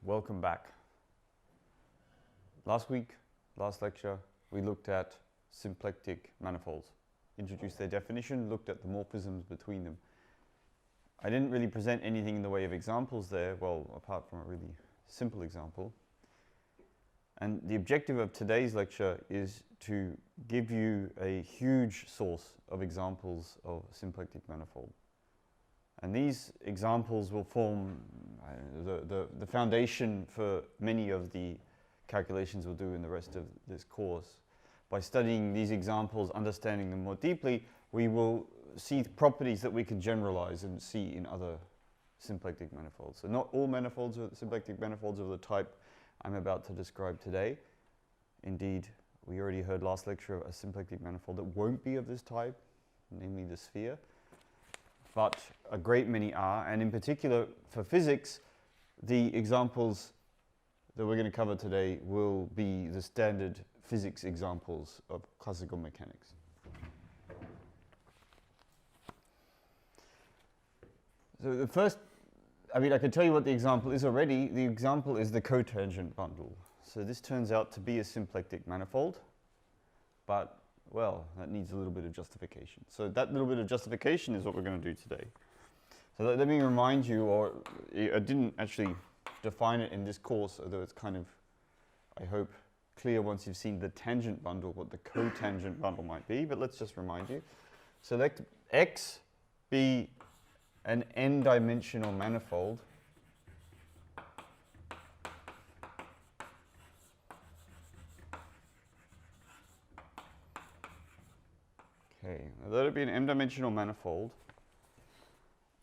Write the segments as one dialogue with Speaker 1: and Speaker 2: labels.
Speaker 1: Welcome back. Last lecture, we looked at symplectic manifolds, introduced their definition, looked at the morphisms between them. I didn't really present anything in the way of examples there, well, apart from a really simple example. And the objective of today's lecture is to give you a huge source of examples of symplectic manifold. And these examples will form the foundation for many of the calculations we'll do in the rest of this course. By studying these examples, understanding them more deeply, we will see properties that we can generalize and see in other symplectic manifolds. So not all manifolds are symplectic manifolds of the type I'm about to describe today. Indeed, we already heard last lecture of a symplectic manifold that won't be of this type, namely the sphere. But a great many are, and in particular for physics, the examples that we're going to cover today will be the standard physics examples of classical mechanics. So the first, I can tell you what the example is already. The example is the cotangent bundle. So this turns out to be a symplectic manifold, but well, that needs a little bit of justification. So that little bit of justification is what we're going to do today. So let me remind you, or I didn't actually define it in this course, although it's kind of, I hope, clear once you've seen the tangent bundle, what the cotangent bundle might be, but let's just remind you. Select X be an n-dimensional manifold Okay, let it be an m-dimensional manifold,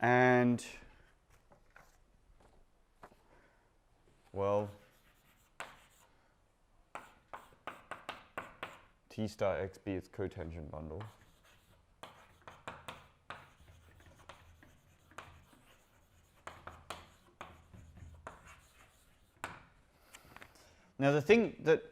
Speaker 1: and well, T star X be its cotangent bundle. Now the thing that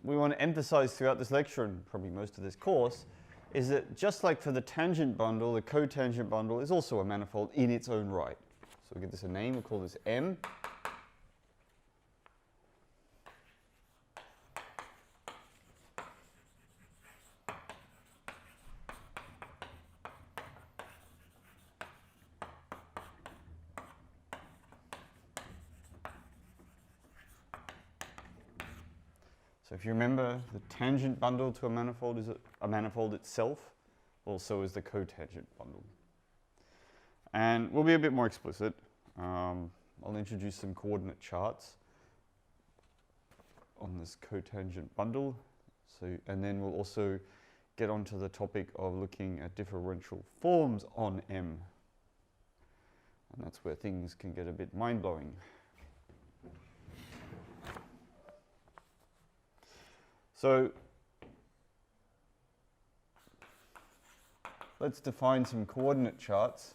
Speaker 1: we want to emphasize throughout this lecture, and probably most of this course, is that just like for the tangent bundle, the cotangent bundle is also a manifold in its own right. So we'll give this a name, we'll call this M. So if you remember, the tangent bundle to a manifold is a manifold itself, also is the cotangent bundle. And we'll be a bit more explicit. I'll introduce some coordinate charts on this cotangent bundle. And then we'll also get onto the topic of looking at differential forms on M. And that's where things can get a bit mind-blowing. So let's define some coordinate charts.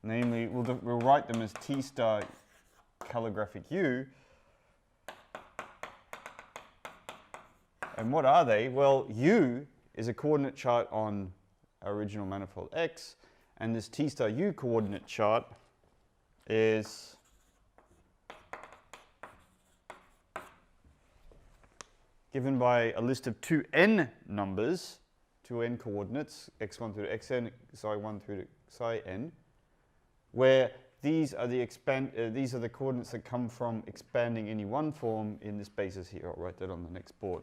Speaker 1: Namely, we'll write them as T star calligraphic U. And what are they? Well, U is a coordinate chart on our original manifold X, and this T star U coordinate chart is given by a list of two n numbers, two n coordinates, x1 through to xn, psi1 through to psi n, where these are the coordinates that come from expanding any one form in this basis here. I'll write that on the next board.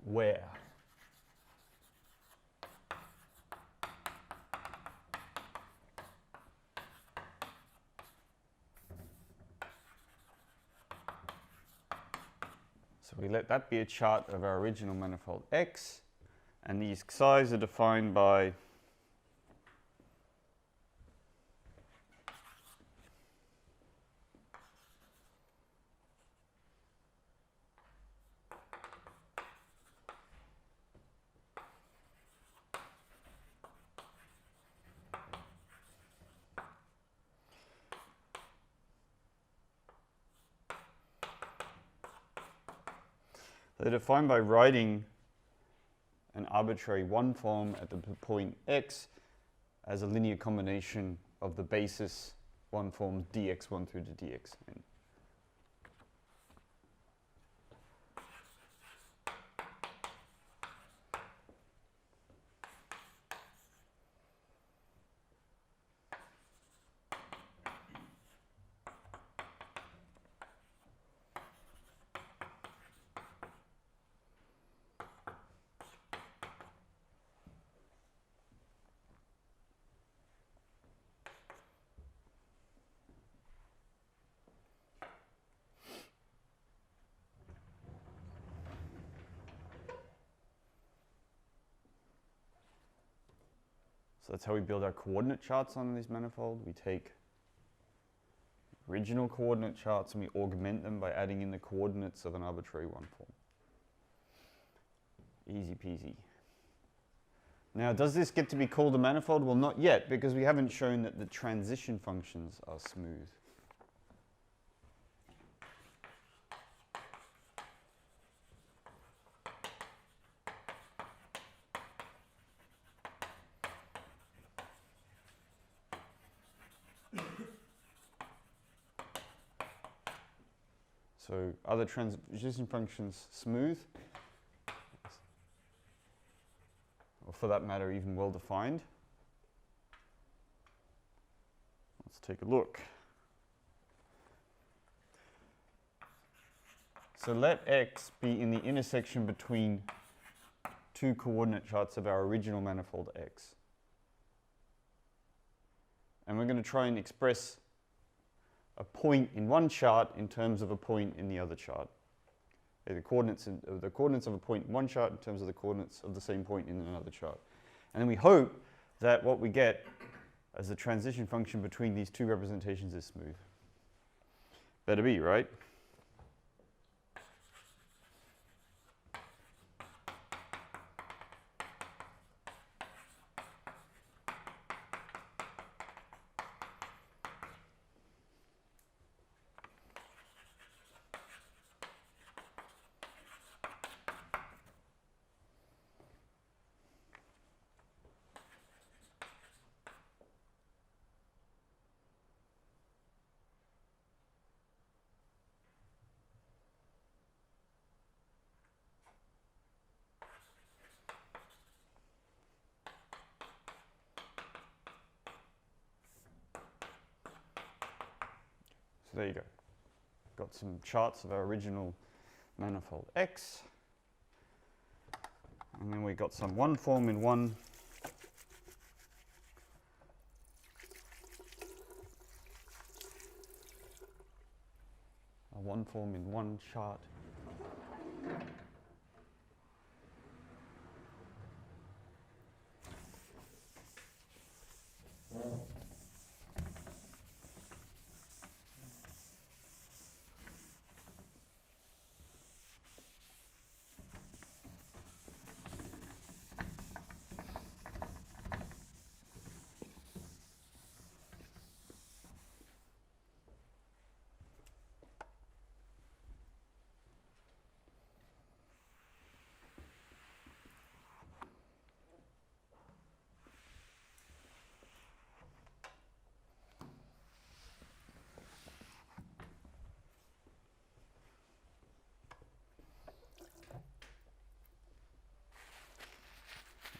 Speaker 1: where. So we let that be a chart of our original manifold X, and these xi's are defined by they're defined by writing an arbitrary one form at the point X as a linear combination of the basis one forms dx1 through to dxn. So that's how we build our coordinate charts on this manifold. We take original coordinate charts and we augment them by adding in the coordinates of an arbitrary one form. Easy peasy. Now, does this get to be called a manifold? Well, not yet, because we haven't shown that the transition functions are smooth. So are the transition functions smooth? Or for that matter, even well defined? Let's take a look. So let X be in the intersection between two coordinate charts of our original manifold X. And we're going to try and express a point in one chart in terms of a point in the other chart. The coordinates of a point in one chart in terms of the coordinates of the same point in another chart. And then we hope that what we get as the transition function between these two representations is smooth. Better be, right? So there you go. Got some charts of our original manifold X. And then we got some one form in one. A one form in one chart.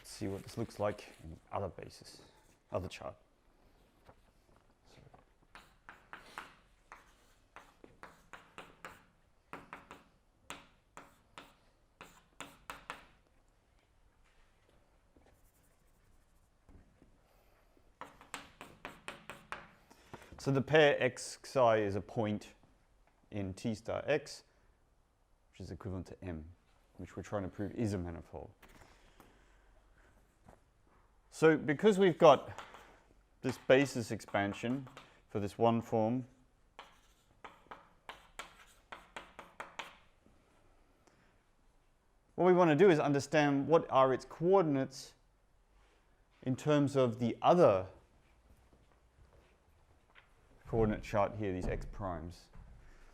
Speaker 1: See what this looks like in other bases, other chart. So the pair xi is a point in T star x, which is equivalent to M, which we're trying to prove is a manifold. So because we've got this basis expansion for this one form, what we want to do is understand what are its coordinates in terms of the other coordinate chart here, these x primes.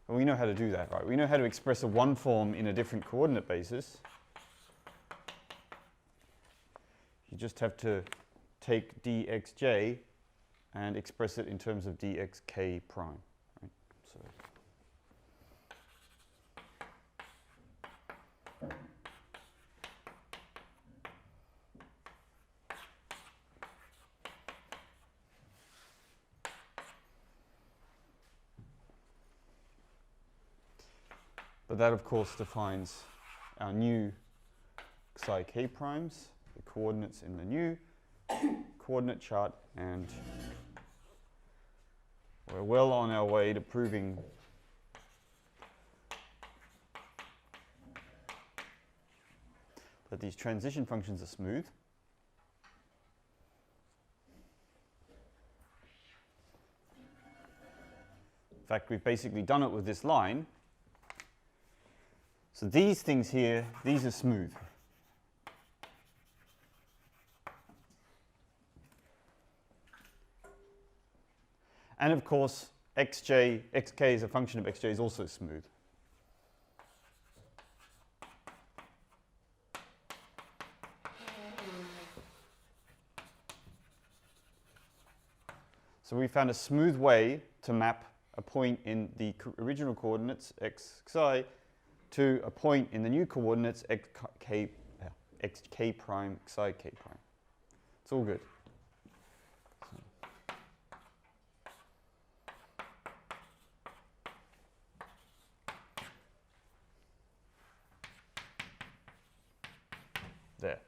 Speaker 1: And we know how to do that, right? We know how to express a one form in a different coordinate basis. You just have to take dxj and express it in terms of dxk prime. Right? So but that, of course, defines our new psi k primes, the coordinates in the new coordinate chart, and we're well on our way to proving that these transition functions are smooth. In fact, we've basically done it with this line. So these things here, these are smooth. And of course, xk is a function of xj is also smooth. So we found a smooth way to map a point in the original coordinates xi to a point in the new coordinates xk prime, psi k prime. It's all good. There.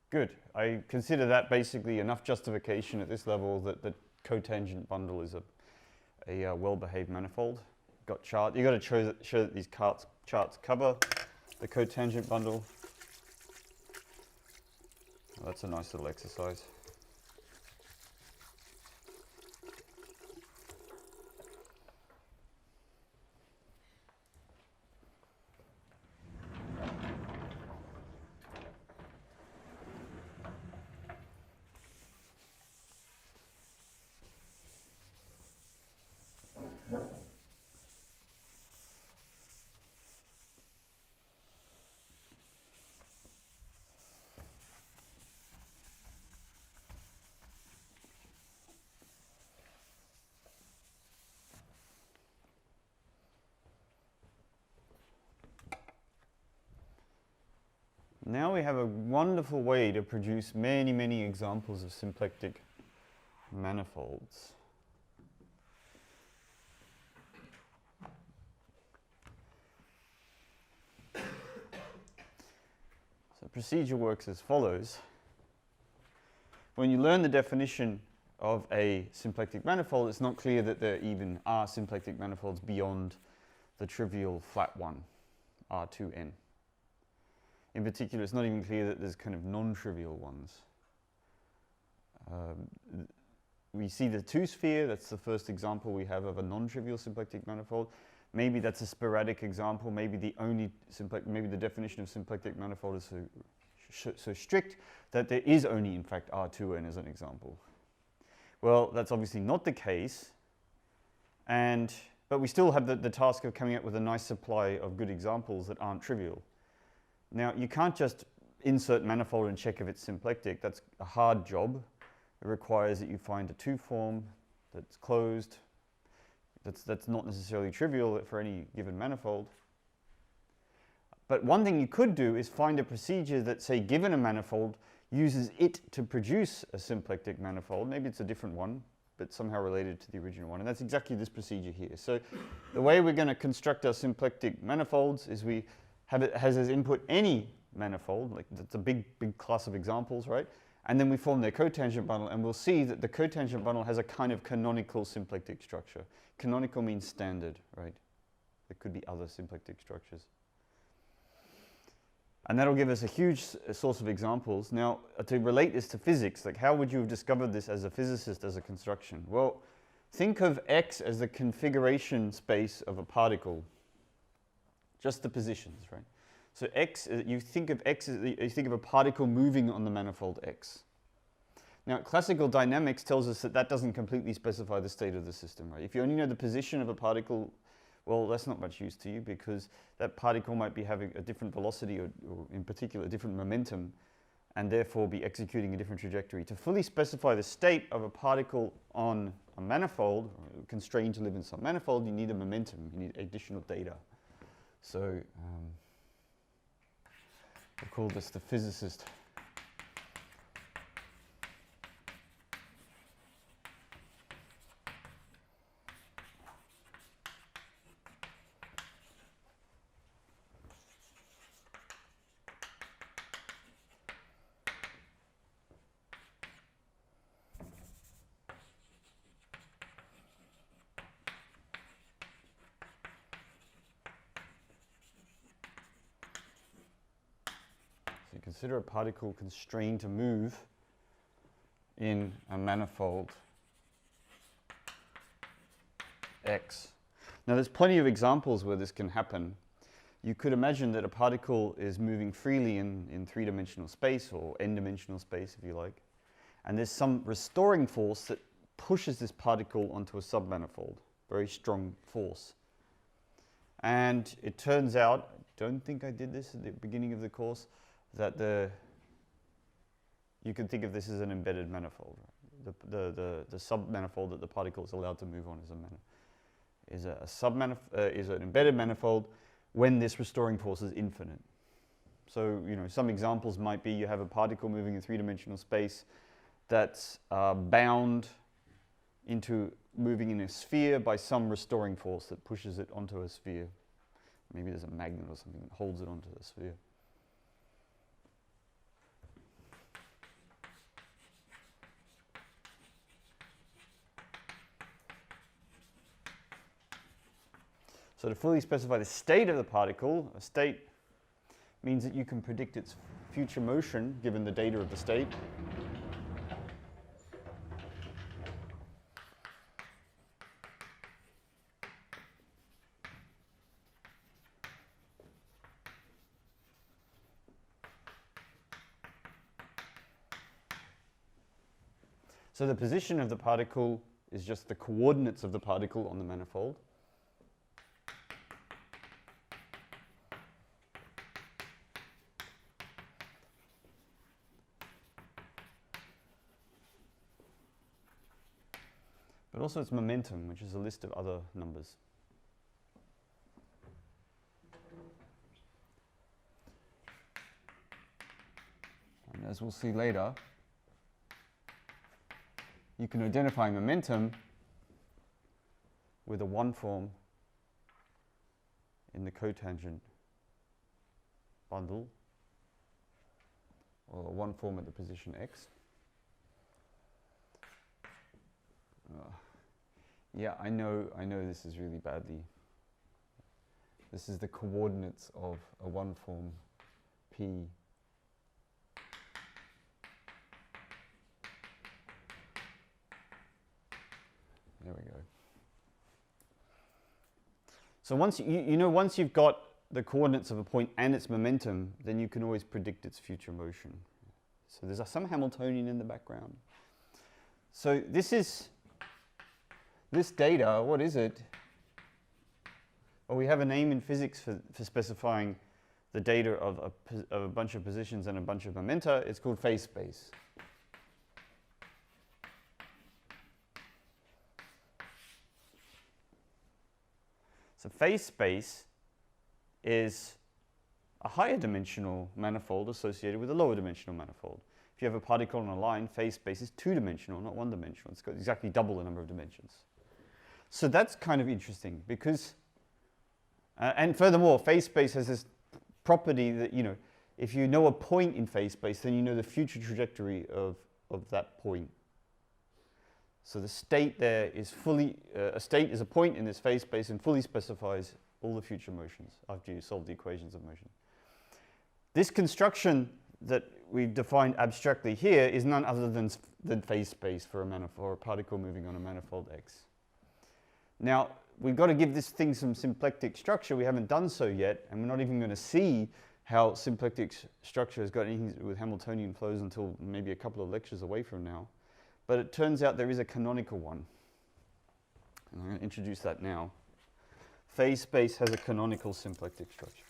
Speaker 1: Good. I consider that basically enough justification at this level that the cotangent bundle is a well-behaved manifold. You've got to show that these charts cover the cotangent bundle. Oh, that's a nice little exercise. Now we have a wonderful way to produce many, many examples of symplectic manifolds. So procedure works as follows. When you learn the definition of a symplectic manifold, it's not clear that there even are symplectic manifolds beyond the trivial flat one, R2n. In particular, it's not even clear that there's kind of non-trivial ones. We see the two-sphere, that's the first example we have of a non-trivial symplectic manifold. Maybe that's a sporadic example, maybe maybe the definition of symplectic manifold is so strict that there is only, in fact, R2n as an example. Well, that's obviously not the case, but we still have the task of coming up with a nice supply of good examples that aren't trivial. Now, you can't just insert manifold and check if it's symplectic. That's a hard job. It requires that you find a 2 form that's closed. That's not necessarily trivial for any given manifold. But one thing you could do is find a procedure that, say, given a manifold, uses it to produce a symplectic manifold. Maybe it's a different one, but somehow related to the original one. And that's exactly this procedure here. So the way we're going to construct our symplectic manifolds is we have it has as input any manifold, like that's a big class of examples, right? And then we form their cotangent bundle, and we'll see that the cotangent bundle has a kind of canonical symplectic structure. Canonical means standard, right? There could be other symplectic structures. And that'll give us a huge source of examples. Now, to relate this to physics, like how would you have discovered this as a physicist, as a construction? Well, think of X as the configuration space of a particle. Just the positions, right? So X, you think of X as you think of a particle moving on the manifold X. Now, classical dynamics tells us that that doesn't completely specify the state of the system, right? If you only know the position of a particle, well, that's not much use to you because that particle might be having a different velocity or in particular, a different momentum, and therefore be executing a different trajectory. To fully specify the state of a particle on a manifold, constrained to live in some manifold, you need a momentum, you need additional data. So we'll call this the physicist. Consider a particle constrained to move in a manifold X. Now there's plenty of examples where this can happen. You could imagine that a particle is moving freely in three-dimensional space or n-dimensional space if you like, and there's some restoring force that pushes this particle onto a submanifold, very strong force. And it turns out, I don't think I did this at the beginning of the course, that you can think of this as an embedded manifold. Right? The submanifold that the particle is allowed to move on is an embedded manifold when this restoring force is infinite. So some examples might be you have a particle moving in three-dimensional space that's bound into moving in a sphere by some restoring force that pushes it onto a sphere. Maybe there's a magnet or something that holds it onto the sphere. So to fully specify the state of the particle, a state means that you can predict its future motion given the data of the state. So the position of the particle is just the coordinates of the particle on the manifold. But also its momentum, which is a list of other numbers. And as we'll see later, you can identify momentum with a 1 form in the cotangent bundle, or a 1 form at the position x. Yeah, I know this is really badly. This is the coordinates of a 1 form P. There we go. So once once you've got the coordinates of a point and its momentum, then you can always predict its future motion. So there's some Hamiltonian in the background. So this data, what is it? Well, we have a name in physics for specifying the data of a bunch of positions and a bunch of momenta. It's called phase space. So phase space is a higher dimensional manifold associated with a lower dimensional manifold. If you have a particle on a line, phase space is two-dimensional, not one-dimensional. It's got exactly double the number of dimensions. So that's kind of interesting because, and furthermore, phase space has this property that, you know, if you know a point in phase space, then you know the future trajectory of that point. So the state there is fully, a state is a point in this phase space and fully specifies all the future motions after you solve the equations of motion. This construction that we've defined abstractly here is none other than phase space for a manifold, or a particle moving on a manifold X. Now, we've got to give this thing some symplectic structure. We haven't done so yet, and we're not even going to see how symplectic structure has got anything to do with Hamiltonian flows until maybe a couple of lectures away from now. But it turns out there is a canonical one. And I'm going to introduce that now. Phase space has a canonical symplectic structure.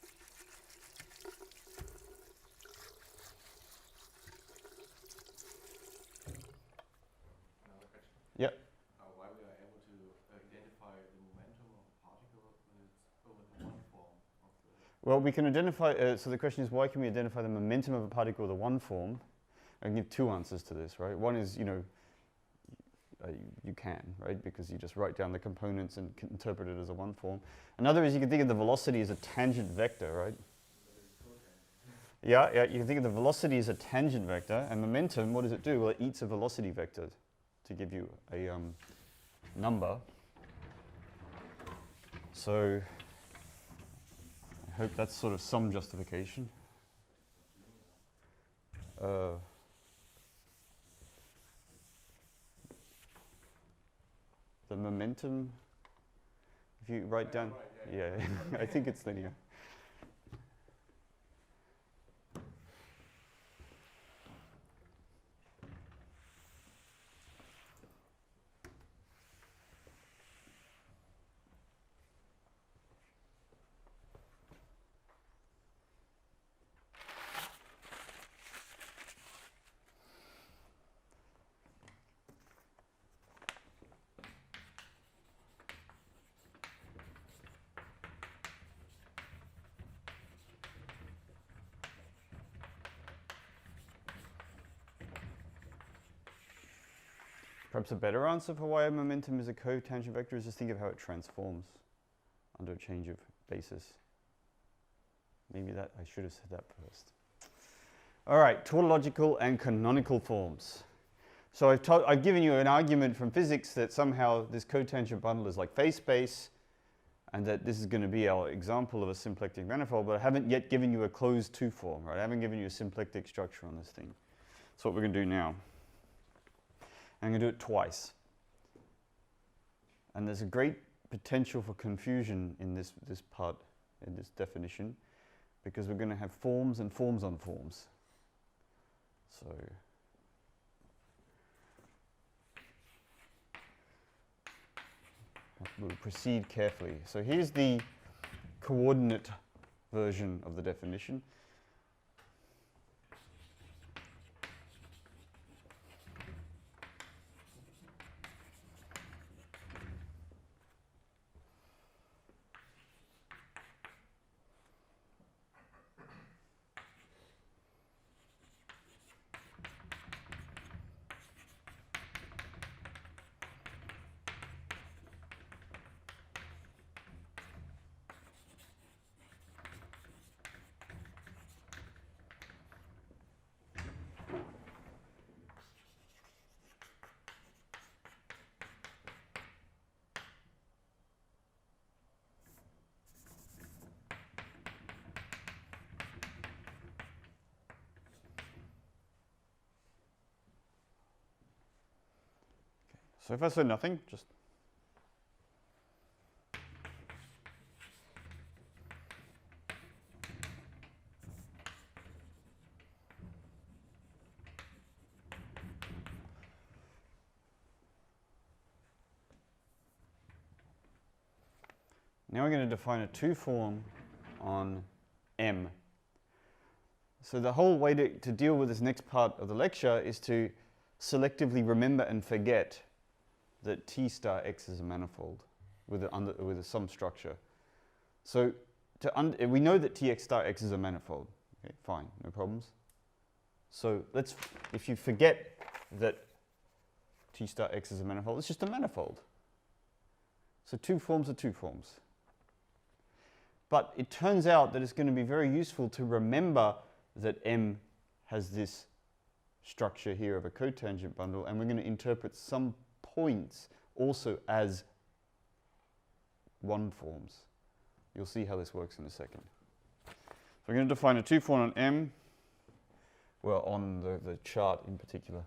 Speaker 1: Yep.
Speaker 2: Why we are able to identify the momentum of a particle when it's over the one form of the...
Speaker 1: Well, we can identify, so the question is, why can we identify the momentum of a particle with a one form? I can give two answers to this, right? One is, you know, you can, right? Because you just write down the components and can interpret it as a one form. Another is you can think of the velocity as a tangent vector, right? Yeah, you can think of the velocity as a tangent vector, and momentum, what does it do? Well, it eats a velocity vector to give you a number. So I hope that's sort of some justification. The momentum, if you write down, yeah, I think it's linear. Perhaps a better answer for why a momentum is a cotangent vector is just think of how it transforms under a change of basis. Maybe that I should have said that first. All right, tautological and canonical forms. So I've given you an argument from physics that somehow this cotangent bundle is like phase space, and that this is going to be our example of a symplectic manifold, but I haven't yet given you a closed two form, right? I haven't given you a symplectic structure on this thing. That's what we're going to do now. I'm going to do it twice. And there's a great potential for confusion in this part, in this definition, because we're going to have forms and forms on forms. So we'll proceed carefully. So here's the coordinate version of the definition. So if I say nothing, just now we're going to define a two form on M. So the whole way to deal with this next part of the lecture is to selectively remember and forget that T star X is a manifold with some structure. So we know that Tx star x is a manifold. Okay, fine, no problems. So if you forget that T star x is a manifold, it's just a manifold. So two forms are two forms. But it turns out that it's going to be very useful to remember that M has this structure here of a cotangent bundle, and we're going to interpret some points also as one forms. You'll see how this works in a second. So we're going to define a two form on M, well, on the chart in particular.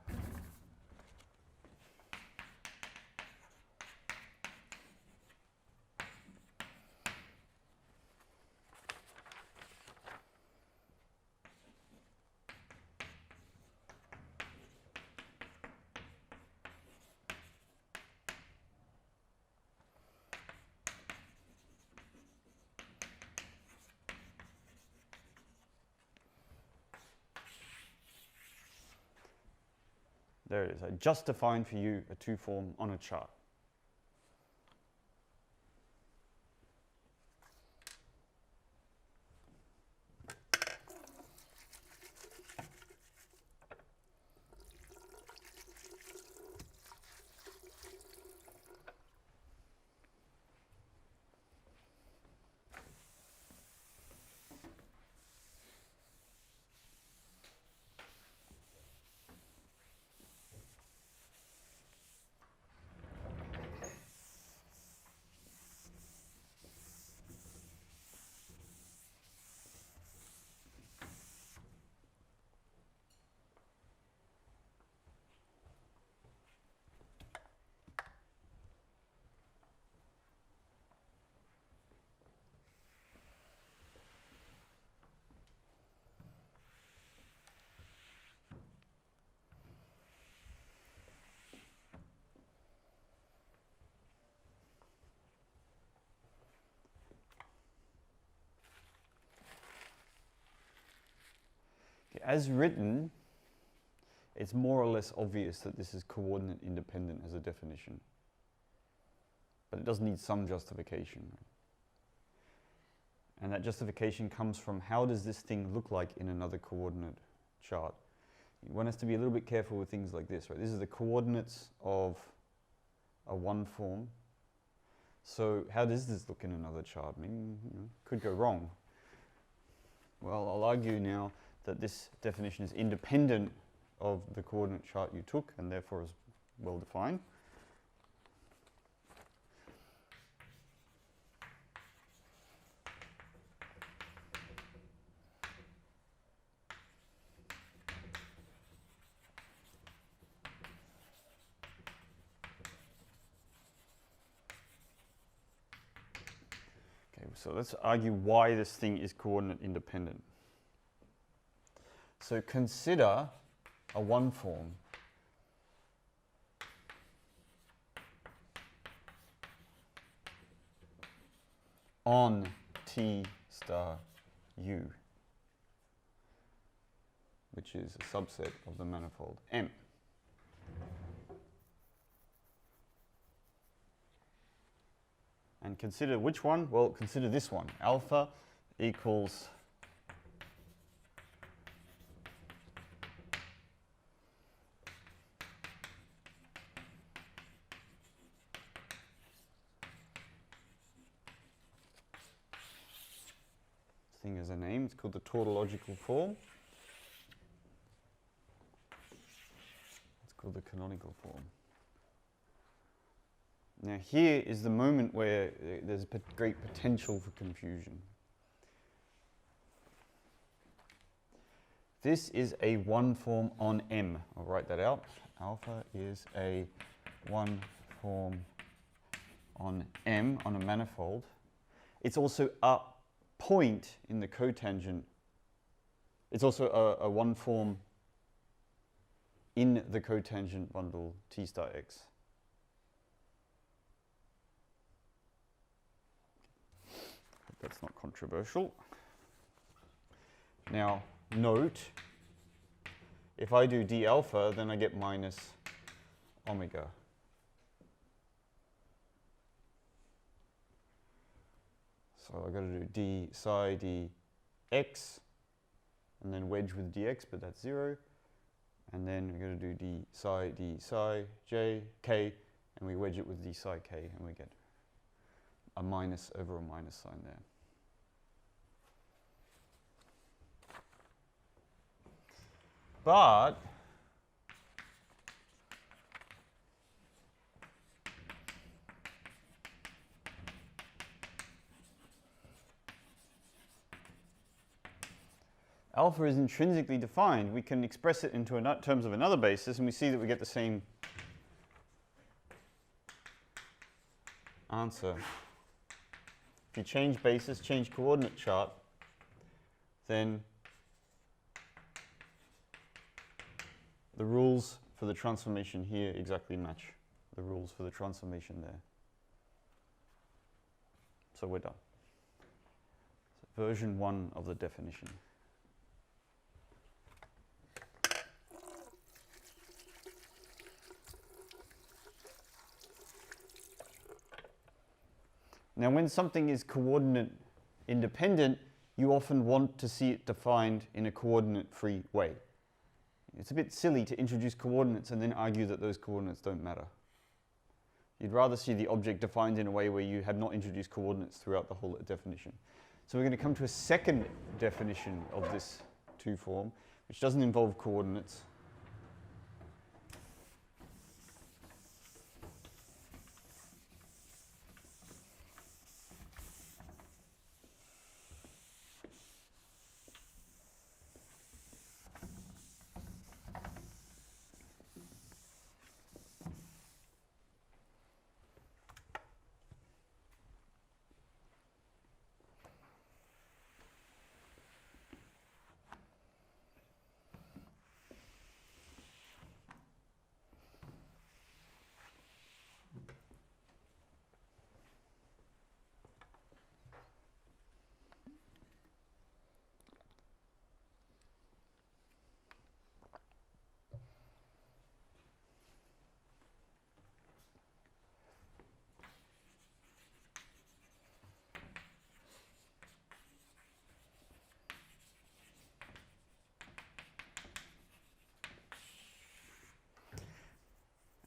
Speaker 1: There it is. I just defined for you a two form on a chart. As written, it's more or less obvious that this is coordinate independent as a definition. But it does need some justification. And that justification comes from how does this thing look like in another coordinate chart? One has to be a little bit careful with things like this, right? This is the coordinates of a one form. So how does this look in another chart? I mean, could go wrong. Well, I'll argue now that this definition is independent of the coordinate chart you took and therefore is well defined. Okay, so let's argue why this thing is coordinate independent. So consider a one form on T star U, which is a subset of the manifold M. And consider which one? Well, consider this one. Alpha equals thing has a name, it's called the tautological form. It's called the canonical form. Now here is the moment where there's great potential for confusion. This is a one form on M. I'll write that out. Alpha is a one form on M on a manifold. It's also a point in the cotangent. It's also a one form in the cotangent bundle T star x. That's not controversial. Now note, if I do d alpha, then I get minus omega. So I've got to do d psi dx, and then wedge with dx, but that's 0. And then we're going to do d psi j k, and we wedge it with d psi k, and we get a minus over a minus sign there. But alpha is intrinsically defined. We can express it into terms of another basis, and we see that we get the same answer. If you change basis, change coordinate chart, then the rules for the transformation here exactly match the rules for the transformation there. So we're done. So version 1 of the definition. Now, when something is coordinate independent, you often want to see it defined in a coordinate-free way. It's a bit silly to introduce coordinates and then argue that those coordinates don't matter. You'd rather see the object defined in a way where you have not introduced coordinates throughout the whole definition. So we're going to come to a second definition of this 2 form, which doesn't involve coordinates.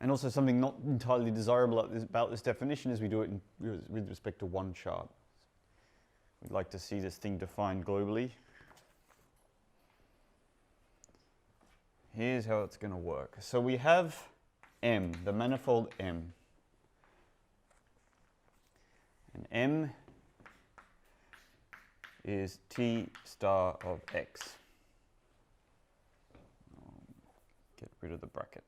Speaker 1: And also something not entirely desirable about this definition is we do it with respect to one chart. We'd like to see this thing defined globally. Here's how it's going to work. So we have M, the manifold M. And M is T star of X. Get rid of the bracket.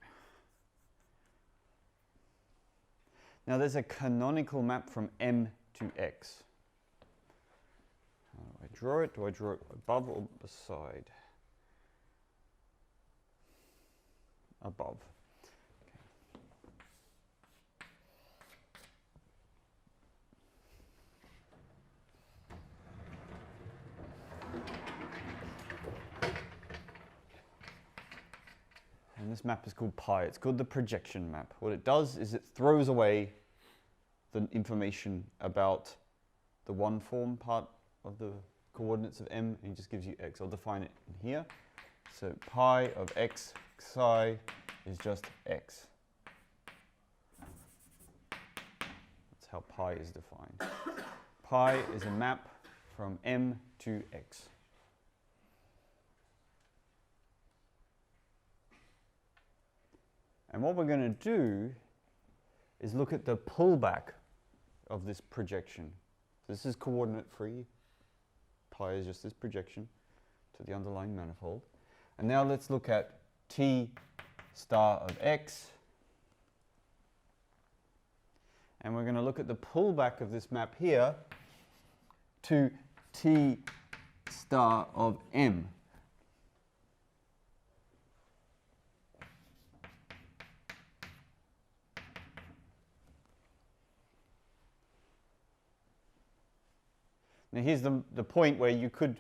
Speaker 1: Now there's a canonical map from M to X. How do I draw it? Do I draw it above or beside? Above. And this map is called pi. It's called the projection map. What it does is it throws away the information about the one form part of the coordinates of M and just gives you X. I'll define it in here. So pi of X psi is just X. That's how pi is defined. Pi is a map from M to X. And what we're going to do is look at the pullback of this projection. This is coordinate free. Pi is just this projection to the underlying manifold. And now let's look at T star of X. And we're going to look at the pullback of this map here to T star of M. Now here's the point where you could,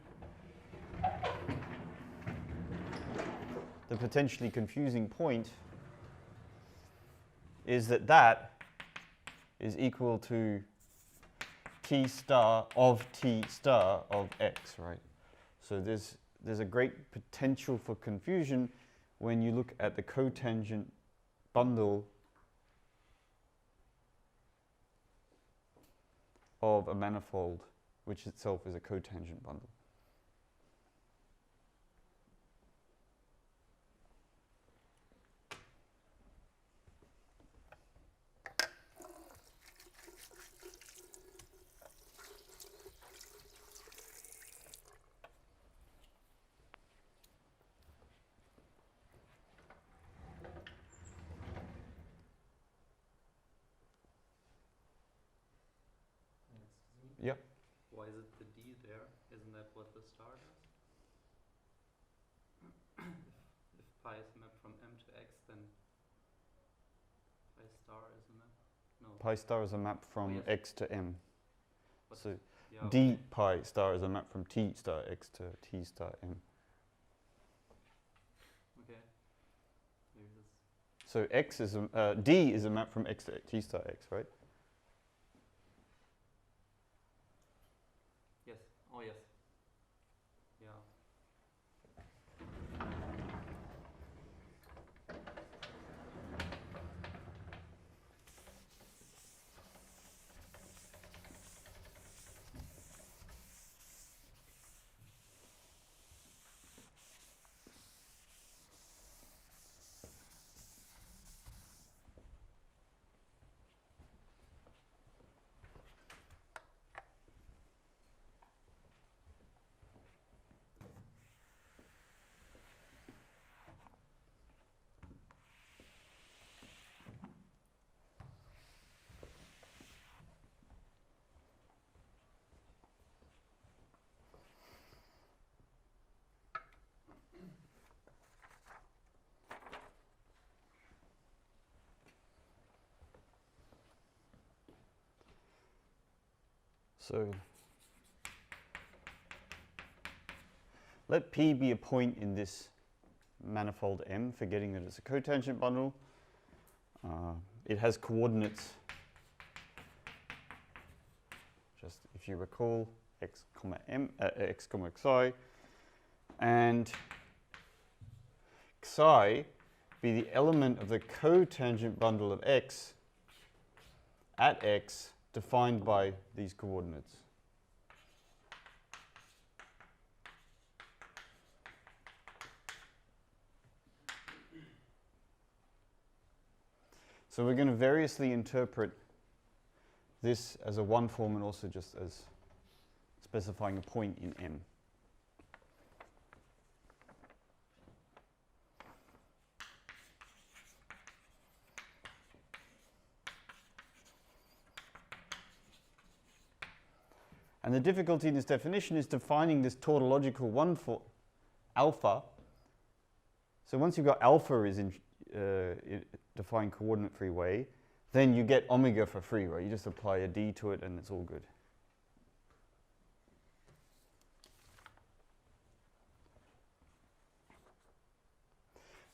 Speaker 1: the potentially confusing point is that that is equal to T star of T star of X, right? So there's a great potential for confusion when you look at the cotangent bundle of a manifold, which itself is a cotangent bundle. Yep.
Speaker 3: Why is it the D there? Isn't that what the star does? if pi is mapped from M to X, then pi star is a map? No.
Speaker 1: Pi star is a map from
Speaker 3: yes.
Speaker 1: X to M.
Speaker 3: What?
Speaker 1: So
Speaker 3: Yeah,
Speaker 1: D
Speaker 3: okay.
Speaker 1: pi star is a map from T star X to T star M.
Speaker 3: Okay. Maybe this.
Speaker 1: So X is a, D is a map from X to T star X, right?
Speaker 3: Yes. Oh, yes. Yeah.
Speaker 1: So let P be a point in this manifold M, forgetting that it's a cotangent bundle. It has coordinates, just if you recall, x comma m, x comma xi, and xi be the element of the cotangent bundle of x at x defined by these coordinates. So we're going to variously interpret this as a one form and also just as specifying a point in M. And the difficulty in this definition is defining this tautological one for alpha. So once you've got alpha is in defined coordinate-free way, then you get omega for free, right? You just apply a d to it and it's all good.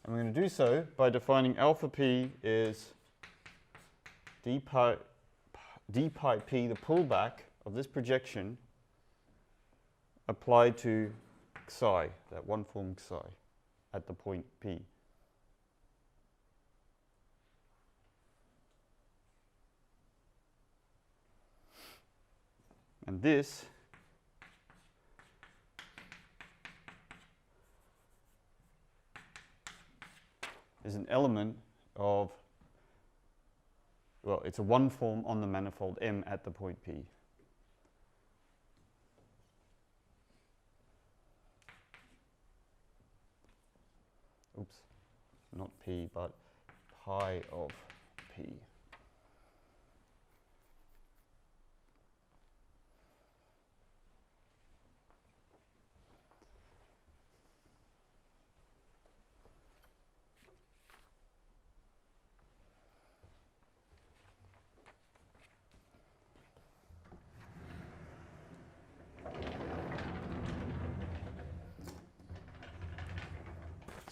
Speaker 1: And we're going to do so by defining alpha p is d pi p, the pullback of this projection applied to psi, that one form psi, at the point P. And this is an element of, well, it's a one form on the manifold M at the point P. Oops, not P, but pi of P.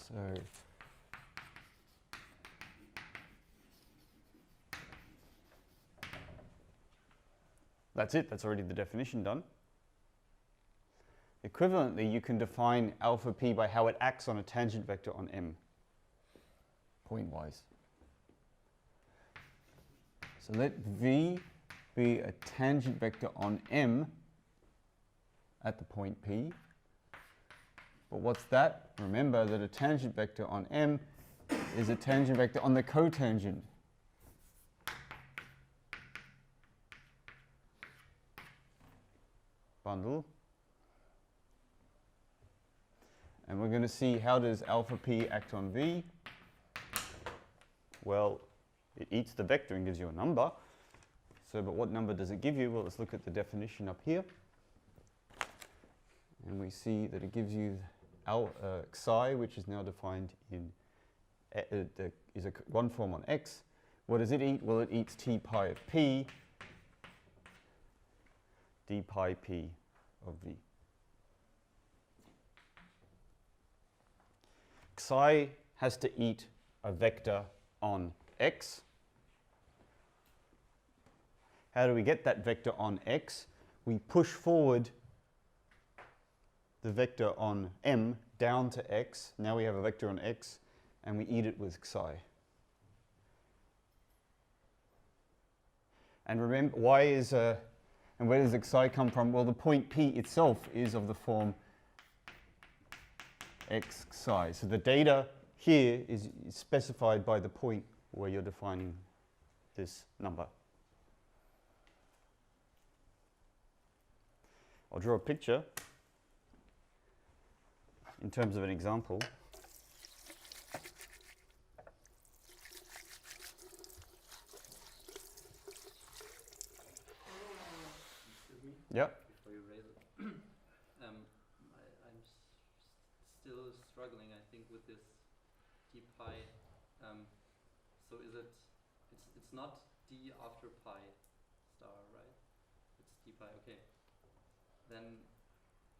Speaker 1: So That's it, that's already the definition done. Equivalently, you can define alpha p by how it acts on a tangent vector on M, point-wise. So let V be a tangent vector on M at the point P. But what's that? Remember that a tangent vector on M is a tangent vector on the cotangent. Bundle. And we're going to see how does alpha p act on V. Well, it eats the vector and gives you a number. So, but what number does it give you? Well, let's look at the definition up here. And we see that it gives you psi, which is now defined in is a one form on X. What does it eat? Well, it eats T pi of P, d pi P of V. Psi has to eat a vector on X. How do we get that vector on X? We push forward the vector on M down to X. Now we have a vector on X, and we eat it with psi. And remember, and where does the psi come from? Well, the point P itself is of the form x psi. So the data here is specified by the point where you're defining this number. I'll draw a picture in terms of an example.
Speaker 3: Excuse me?
Speaker 1: Yep.
Speaker 3: Before you raise it. I'm still struggling, I think, with this d pi. So is it, it's not d after pi star, right? It's d pi, okay. Then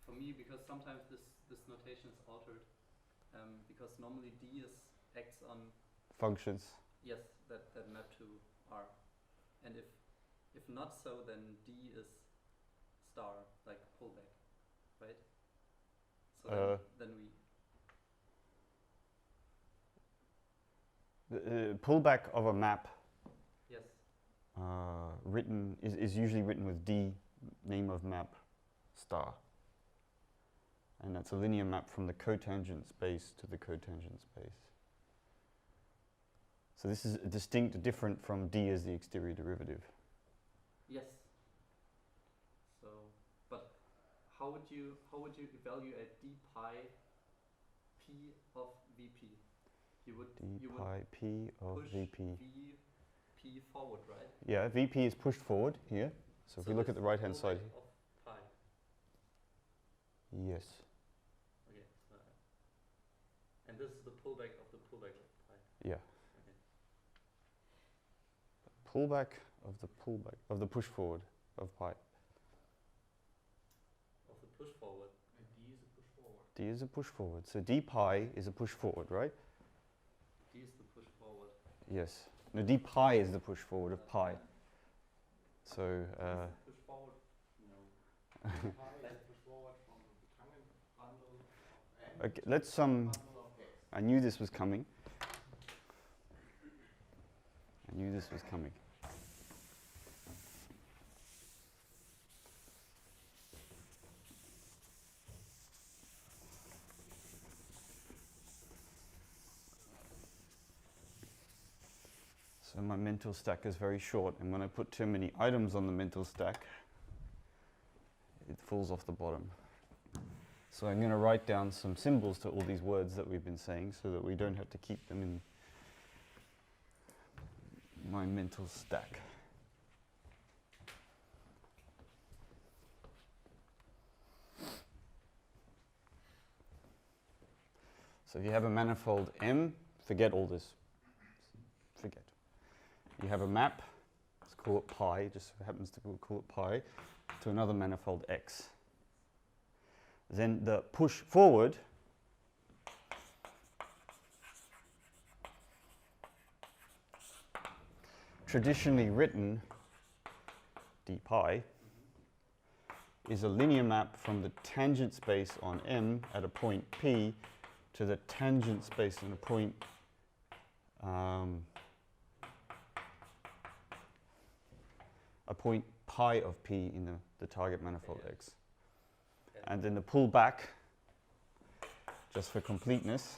Speaker 3: for me, because sometimes this notation is altered, because normally d is x on
Speaker 1: Functions.
Speaker 3: yes, that map to R. And if not so, then d is star, like pullback, right? So then we
Speaker 1: The pullback of a map
Speaker 3: yes.
Speaker 1: written is usually written with d, name of map, star. And that's a linear map from the cotangent space to the cotangent space. So this is different from d as the exterior derivative.
Speaker 3: Yes. So, but how would you evaluate d pi p of vp? You would
Speaker 1: d pi p of
Speaker 3: push
Speaker 1: vp.
Speaker 3: vp forward, right?
Speaker 1: Yeah, vp is pushed forward here. So if we look at the right hand side.
Speaker 3: Of pi.
Speaker 1: Yes.
Speaker 3: Okay. So, and this is the pullback of the pullback of pi.
Speaker 1: Yeah.
Speaker 3: Okay.
Speaker 1: Pullback of the push forward of pi.
Speaker 3: Of the push forward.
Speaker 2: And D is a push forward.
Speaker 1: D is a push forward. So d pi is a push forward, right?
Speaker 3: D is the push forward.
Speaker 1: Yes. No, d pi is the push forward of pi. So
Speaker 3: Push forward? No.
Speaker 2: Pi is a push forward from the tangent bundle of N
Speaker 1: okay, let's
Speaker 2: bundle of X.
Speaker 1: I knew this was coming. I knew this was coming. So my mental stack is very short, and when I put too many items on the mental stack, it falls off the bottom. So I'm going to write down some symbols to all these words that we've been saying so that we don't have to keep them in my mental stack. So if you have a manifold M, forget all this. Forget. You have a map, let's call it pi, just so it happens to call it pi, to another manifold X. Then the push forward traditionally written d pi is a linear map from the tangent space on M at a point P to the tangent space on a point pi of P in the target manifold X. And then the pullback, just for completeness,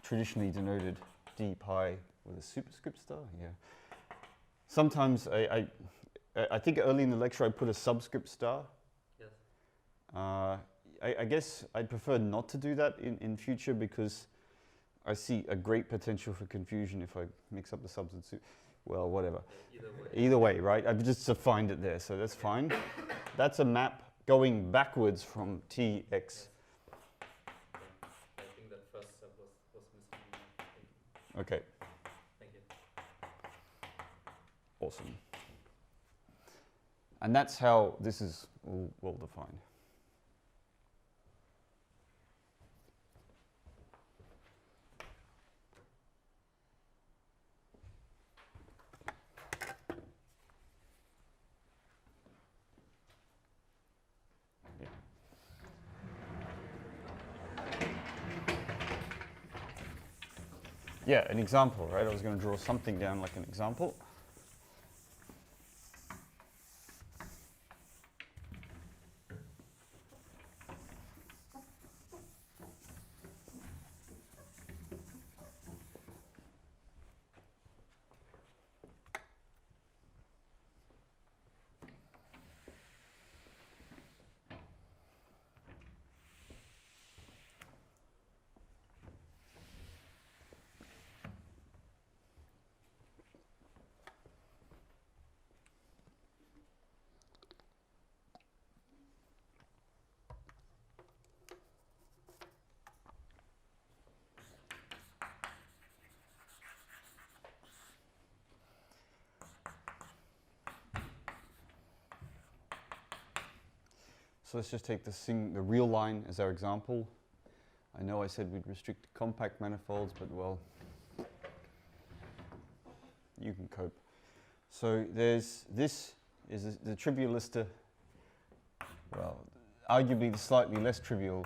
Speaker 1: traditionally denoted d pi with a superscript star. Yeah. Sometimes I think early in the lecture I put a subscript star.
Speaker 3: Yes.
Speaker 1: I guess I'd prefer not to do that in future because I see a great potential for confusion if I mix up the subs and well, whatever. Either way, right? I've just defined it there, so that's fine. That's a map going backwards from Tx.
Speaker 3: Yes. I think that first step was missing.
Speaker 1: Okay.
Speaker 3: Thank you.
Speaker 1: Awesome. And that's how this is all well defined. Yeah, an example, right? I was going to draw something down like an example. So let's just take the real line as our example. I know I said we'd restrict to compact manifolds, but well, you can cope. So this is the trivialista, well, arguably the slightly less trivial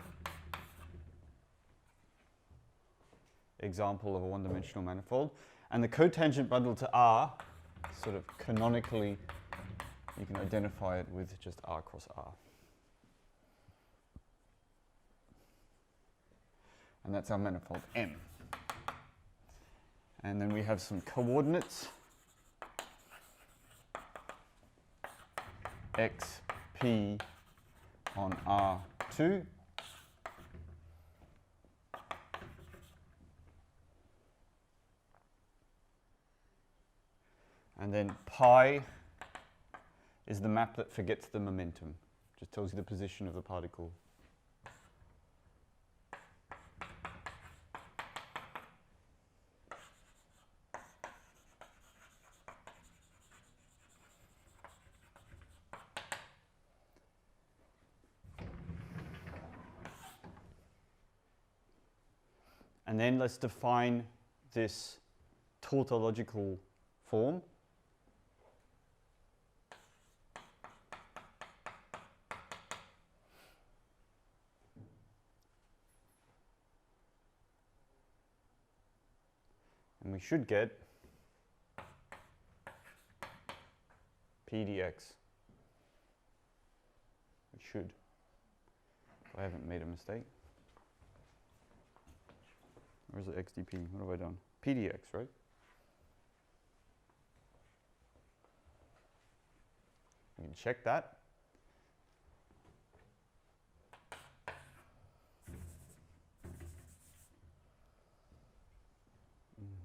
Speaker 1: example of a one-dimensional manifold. And the cotangent bundle to R, sort of canonically, you can identify it with just R cross R. And that's our manifold M. And then we have some coordinates. X, P on R2. And then pi is the map that forgets the momentum. Just tells you the position of the particle. And then let's define this tautological form. And we should get PDX. We should. If I haven't made a mistake. Where's the XDP? What have I done? PDX, right? We can check that.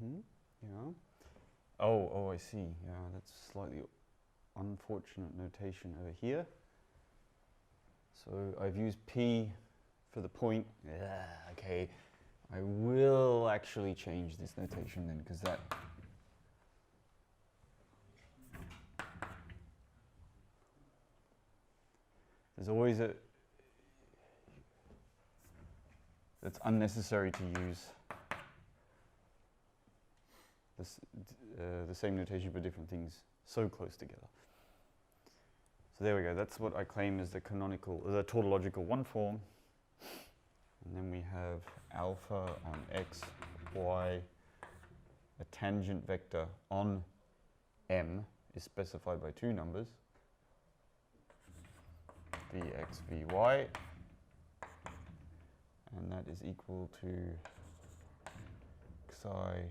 Speaker 1: Yeah. Oh, I see. Yeah, that's slightly unfortunate notation over here. So I've used P for the point. Yeah, okay. I will actually change this notation then, because that there's always that's unnecessary to use the same notation for different things so close together. So there we go. That's what I claim is the canonical, the tautological one form. And then we have alpha on x, y, a tangent vector on M is specified by two numbers, Vx, Vy, and that is equal to psi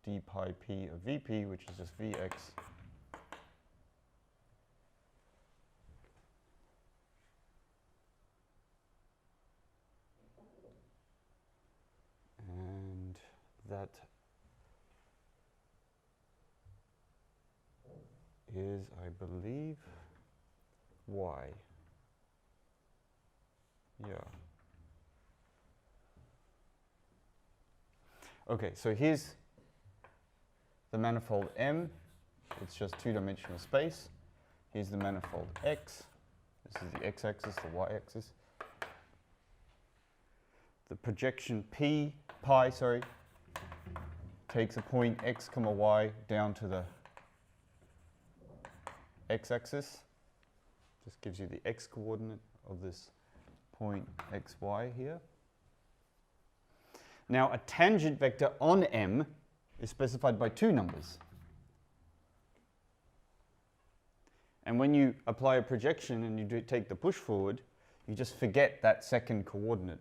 Speaker 1: d pi p of Vp, which is just Vx and that is, I believe, y. Yeah. Okay, so here's the manifold M. It's just two-dimensional space. Here's the manifold X. This is the x-axis, the y-axis. The projection pi, takes a point x, y down to the x-axis. Just gives you the x-coordinate of this point xy here. Now, a tangent vector on M is specified by two numbers. And when you apply a projection and you take the push forward, you just forget that second coordinate.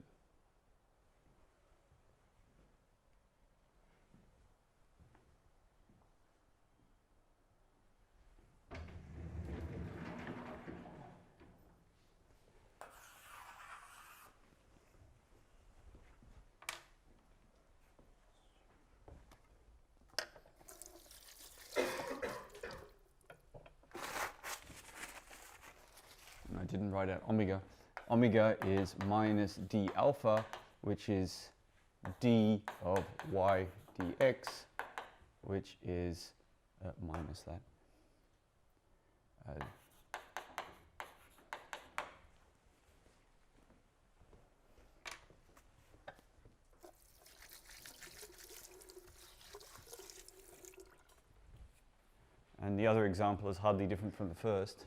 Speaker 1: I didn't write out omega. Omega is minus d alpha, which is d of y dx, which is minus that. And the other example is hardly different from the first.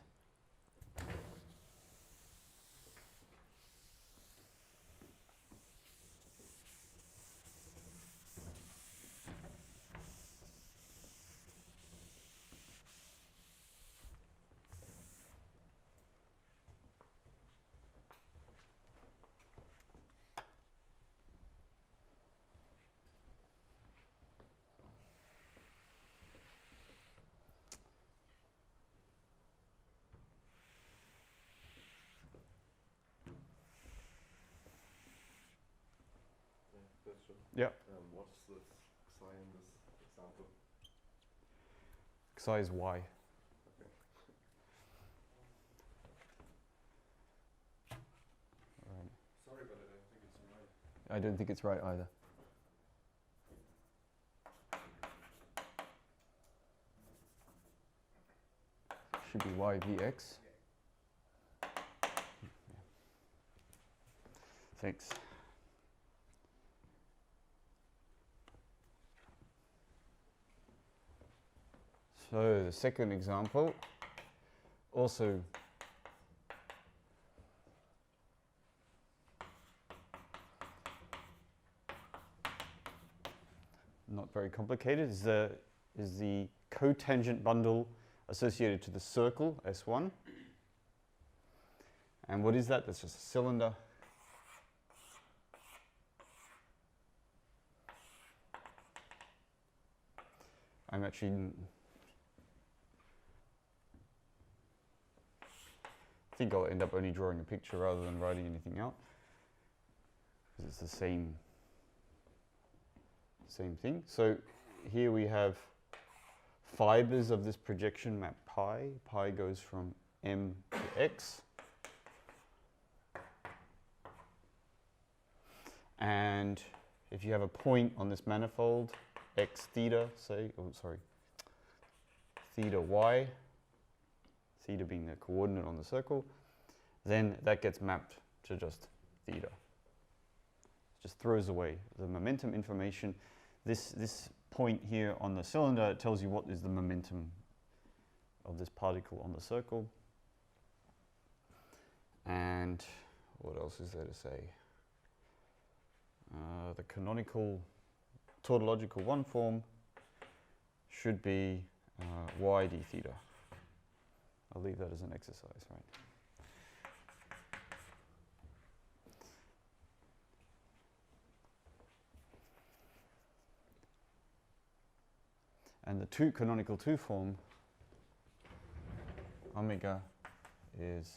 Speaker 2: Question.
Speaker 1: Yeah.
Speaker 2: What's the psi in this example?
Speaker 1: Psi is y.
Speaker 2: Okay. Sorry, but I don't think it's right.
Speaker 1: I don't think it's right either. Should be y vx. Thanks. So the second example, also not very complicated, is the cotangent bundle associated to the circle S1. And what is that? That's just a cylinder. I'm actually I think I'll end up only drawing a picture rather than writing anything out, because it's the same thing. So here we have fibers of this projection map pi. Pi goes from M to X. And if you have a point on this manifold, x theta, theta y, theta being the coordinate on the circle, then that gets mapped to just theta. It just throws away the momentum information. This point here on the cylinder tells you what is the momentum of this particle on the circle. And what else is there to say? The canonical tautological one form should be y d theta. I'll leave that as an exercise, right? And the canonical 2 form, omega is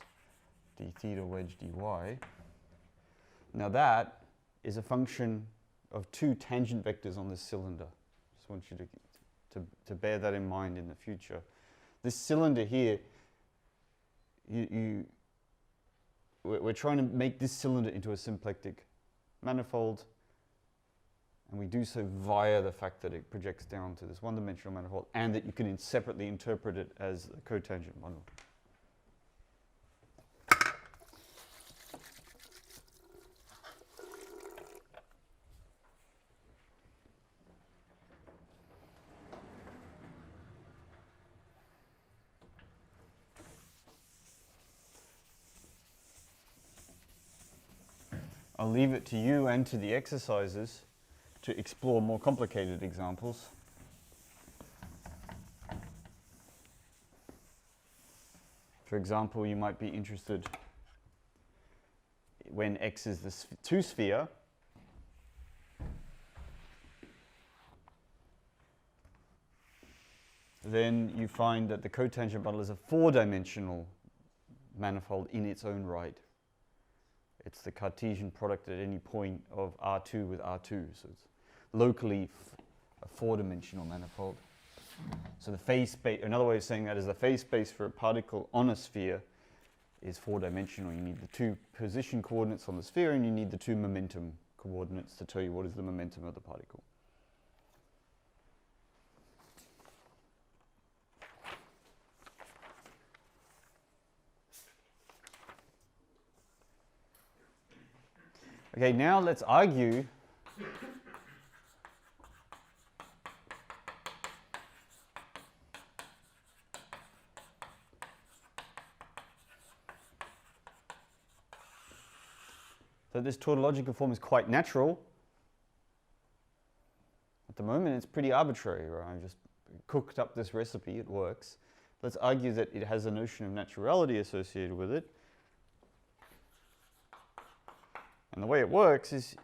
Speaker 1: d theta wedge dy. Now that is a function of 2 tangent vectors on this cylinder. Just want you to bear that in mind in the future. This cylinder here, we're trying to make this cylinder into a symplectic manifold, and we do so via the fact that it projects down to this one-dimensional manifold, and that you can separately interpret it as a cotangent bundle. I'll leave it to you and to the exercises to explore more complicated examples. For example, you might be interested when X is the 2 sphere, then you find that the cotangent bundle is a 4-dimensional manifold in its own right. It's the Cartesian product at any point of R2 with R2, so it's locally a 4-dimensional manifold. So the phase space, another way of saying that is the phase space for a particle on a sphere is 4-dimensional. You need the 2 position coordinates on the sphere, and you need the 2 momentum coordinates to tell you what is the momentum of the particle. Okay, now let's argue that this tautological form is quite natural. At the moment, it's pretty arbitrary, right? I just cooked up this recipe, it works. Let's argue that it has a notion of naturality associated with it. And the way it works is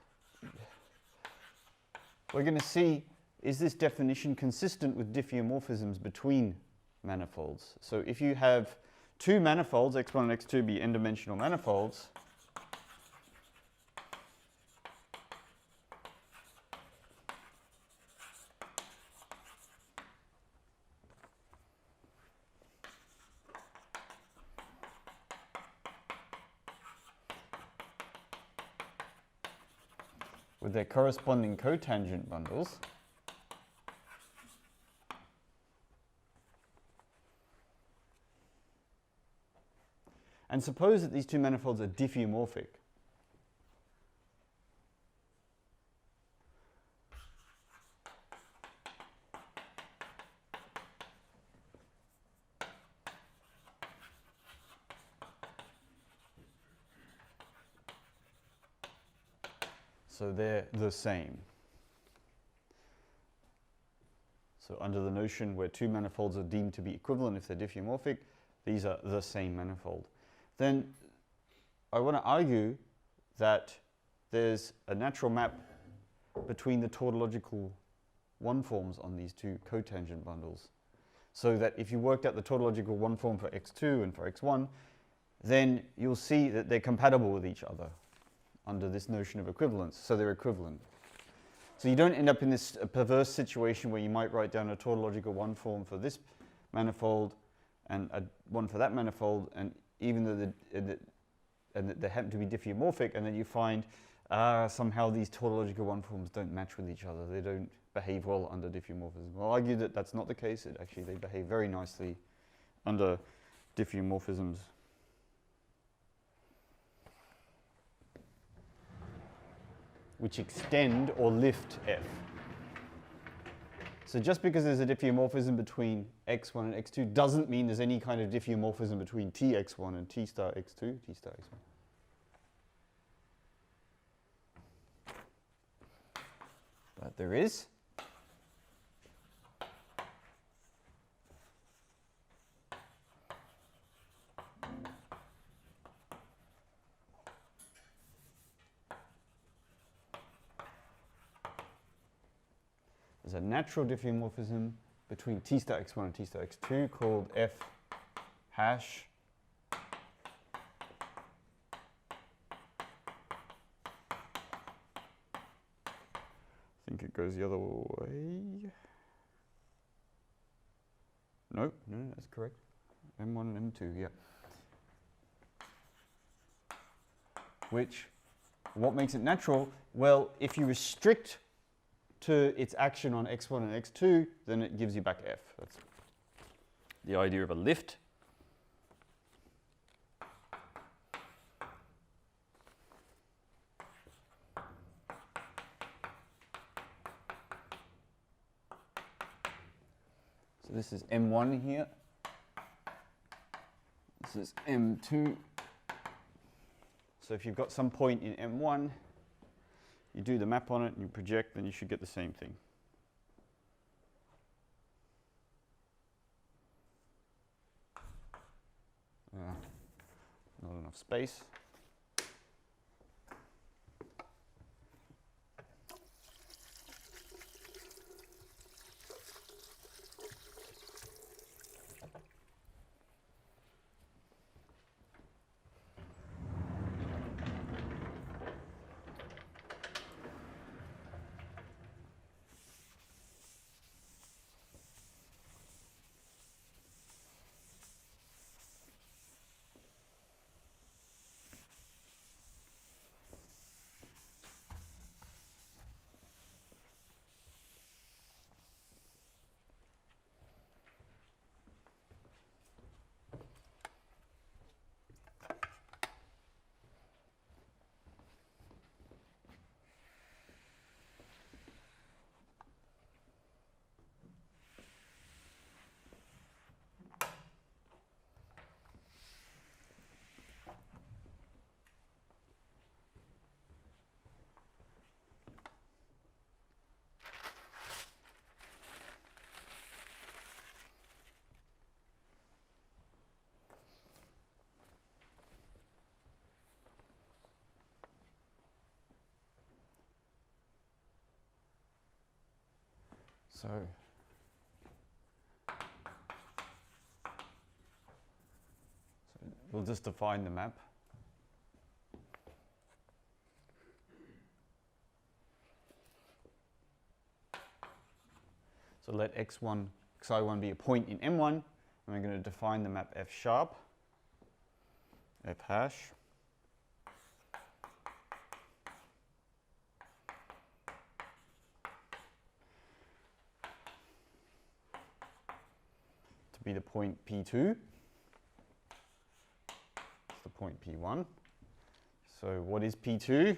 Speaker 1: we're going to see, is this definition consistent with diffeomorphisms between manifolds? So if you have 2 manifolds, x1 and x2 be n-dimensional manifolds, with their corresponding cotangent bundles, and suppose that these 2 manifolds are diffeomorphic. So they're the same. So under the notion where 2 manifolds are deemed to be equivalent if they're diffeomorphic, these are the same manifold. Then I want to argue that there's a natural map between the tautological 1 forms on these 2 cotangent bundles. So that if you worked out the tautological 1 form for x2 and for x1, then you'll see that they're compatible with each other under this notion of equivalence, so they're equivalent. So you don't end up in this perverse situation where you might write down a tautological 1 form for this manifold and a 1 for that manifold, and even though they happen to be diffeomorphic, and then you find somehow these tautological 1 forms don't match with each other. They don't behave well under diffeomorphism. I'll argue that that's not the case. They behave very nicely under diffeomorphisms. Which extend or lift F. So just because there's a diffeomorphism between x1 and x2 doesn't mean there's any kind of diffeomorphism between Tx1 and T star x2, T star x1. but there is. There's a natural diffeomorphism between T star x1 and T star x2 called F hash. I think it goes the other way. No, that's correct. M1 and M2, yeah. Which, what makes it natural? Well, if you restrict to its action on x1 and x2, then it gives you back F. That's the idea of a lift. So this is M1 here. This is M2. So if you've got some point in M1, you do the map on it and you project, then you should get the same thing. Not enough space. So we'll just define the map. So let x1, xi1 be a point in M1, and we're going to define the map F sharp, F hash. Be the point P2, it's the point P1. So what is P2?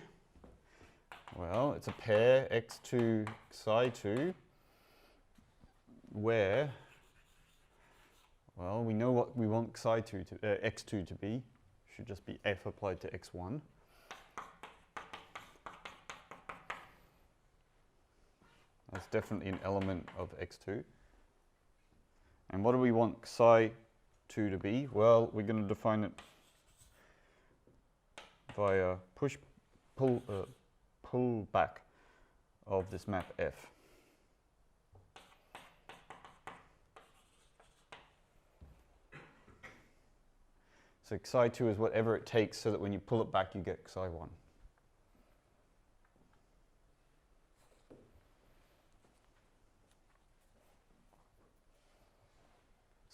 Speaker 1: Well, it's a pair x2, xi2, where, well, we know what we want xi2 to, x2 to be. Should just be F applied to x1. That's definitely an element of x2. And what do we want xi2 to be? Well, we're going to define it via pull back of this map F. So xi2 is whatever it takes so that when you pull it back you get xi1.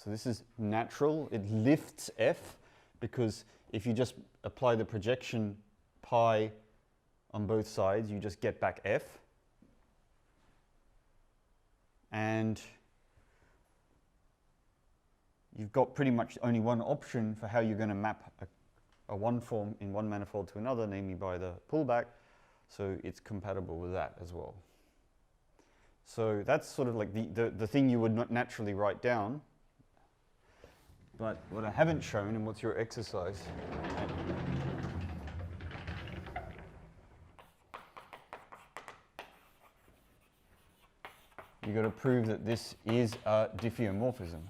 Speaker 1: So this is natural. It lifts F because if you just apply the projection pi on both sides, you just get back F. And you've got pretty much only one option for how you're going to map a one form in one manifold to another, namely by the pullback. So it's compatible with that as well. So that's sort of like the thing you would not naturally write down. But what I haven't shown, and what's your exercise, you've got to prove that this is a diffeomorphism.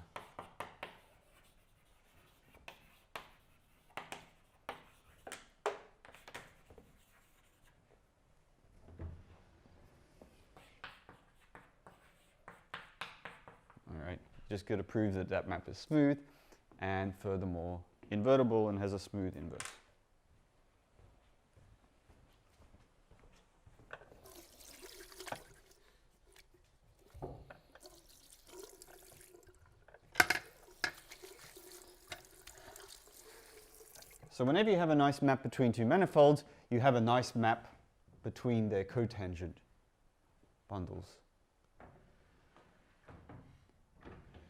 Speaker 1: All right, just got to prove that that map is smooth, and furthermore, invertible and has a smooth inverse. So whenever you have a nice map between two manifolds, you have a nice map between their cotangent bundles.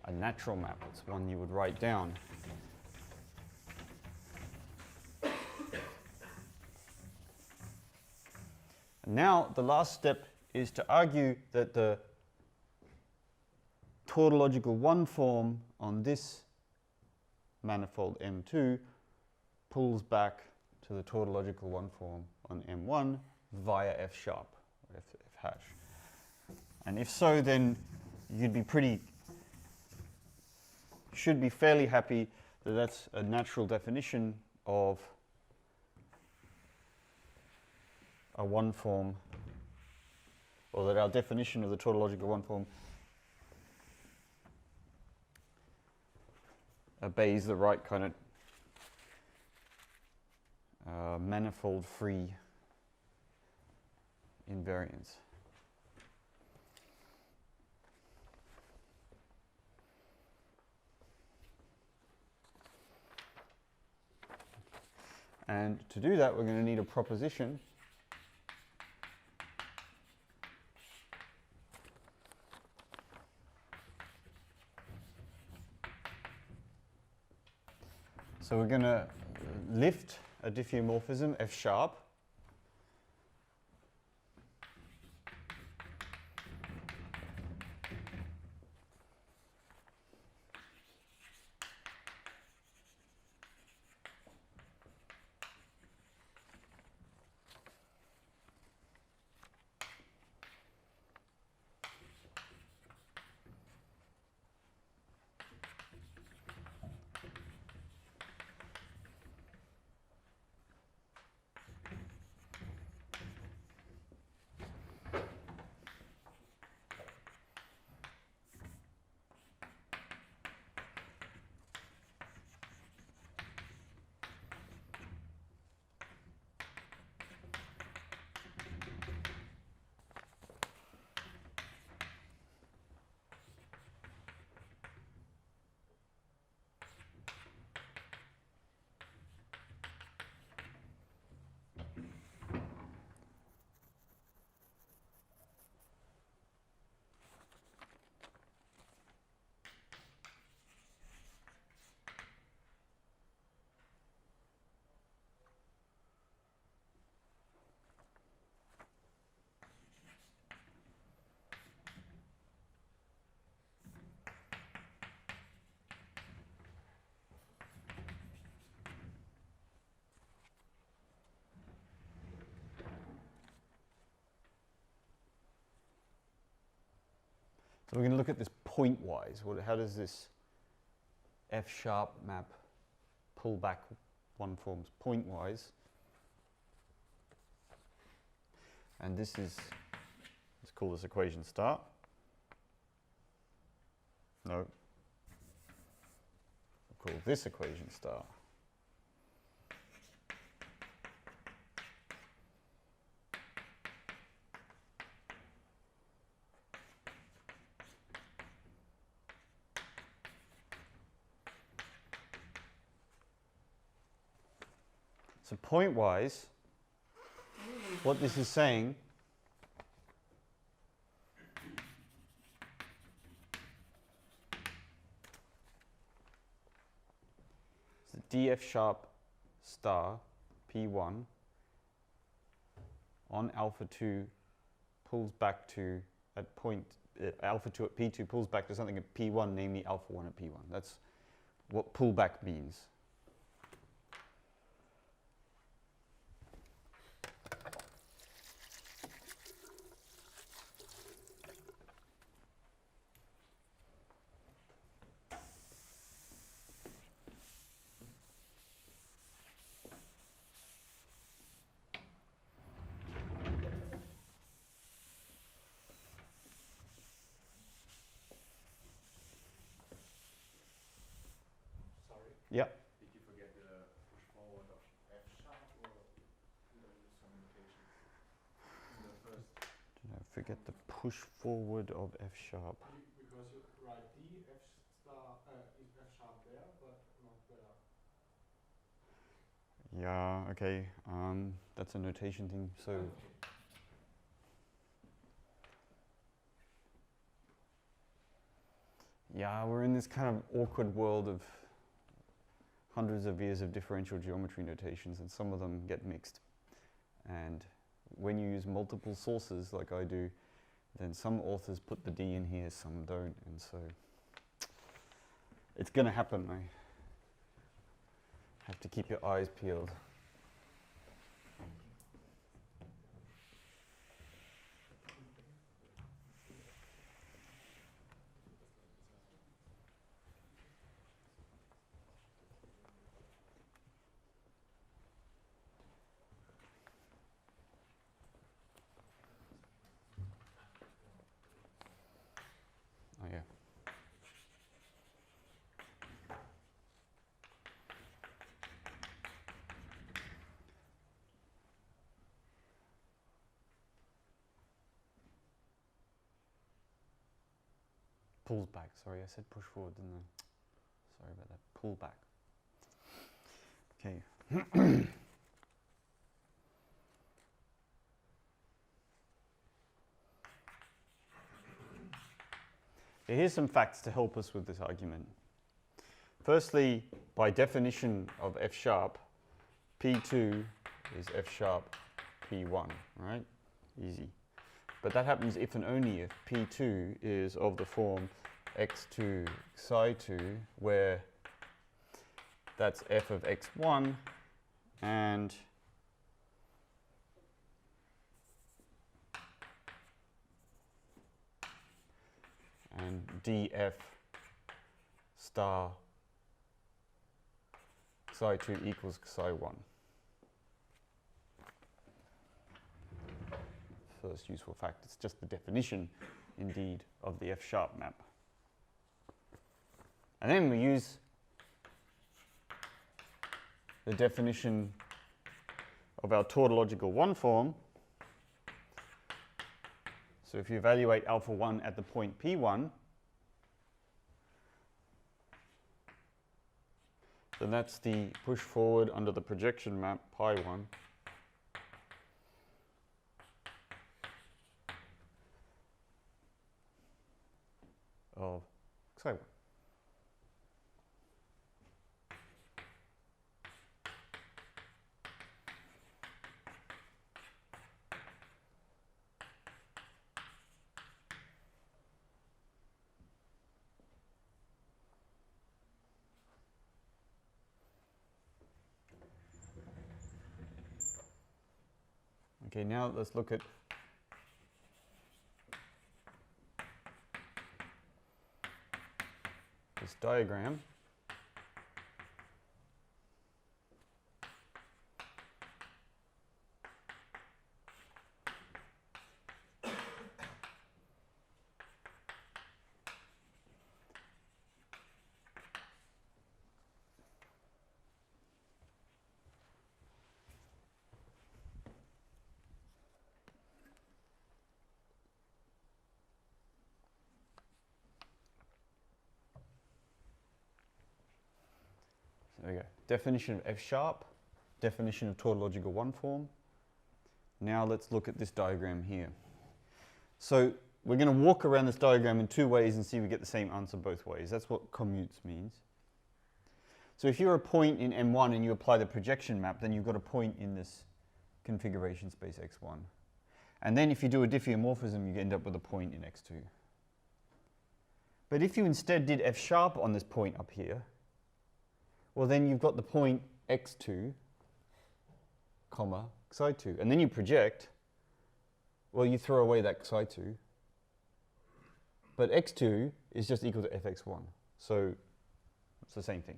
Speaker 1: A natural map, it's one you would write down. And now the last step is to argue that the tautological 1 form on this manifold M2 pulls back to the tautological 1 form on M1 via F sharp, or F hash. And if so, then you'd be should be fairly happy that that's a natural definition of a 1 form, or that our definition of the tautological 1 form obeys the right kind of manifold-free invariance. And to do that, we're going to need a proposition so we're going to lift a diffeomorphism F sharp So we're going to look at this pointwise. How does this F sharp map pull back 1 forms pointwise? And this is, let's call this equation star. No. We'll call this equation star. So pointwise, what this is saying is that dF sharp star P1 on alpha 2 pulls back to at point alpha 2 at P2 pulls back to something at P1, namely alpha 1 at P1. That's what pullback means. forget the push forward of F sharp.
Speaker 2: Because you write D, F star, is F sharp there, but not there.
Speaker 1: Yeah, okay. That's a notation thing. So yeah, we're in this kind of awkward world of hundreds of years of differential geometry notations, and some of them get mixed. And when you use multiple sources like I do, then some authors put the D in here, some don't, and so it's going to happen. I have to keep your eyes peeled. Oh yeah. Pulls back. Sorry, I said push forward, didn't I? Sorry about that. Pull back. Okay. Here's some facts to help us with this argument. Firstly, by definition of F sharp, P2 is F sharp P1, right? Easy. But that happens if and only if P2 is of the form x2 psi2, where that's f of x1 and df star psi2 equals psi1. First useful fact, it's just the definition, indeed, of the F sharp map. And then we use the definition of our tautological 1 form. So if you evaluate alpha 1 at the point P1, then that's the push forward under the projection map pi 1 of psi 1. Okay, now let's look at this diagram. There we go. Definition of F sharp, definition of tautological 1 form. Now let's look at this diagram here. So we're going to walk around this diagram in 2 ways and see if we get the same answer both ways. That's what commutes means. So if you're a point in M1 and you apply the projection map, then you've got a point in this configuration space X1. And then if you do a diffeomorphism, you end up with a point in X2. But if you instead did F sharp on this point up here, well, then you've got the point x2, comma, psi2. And then you project, well, you throw away that psi2. But x2 is just equal to fx1. So it's the same thing.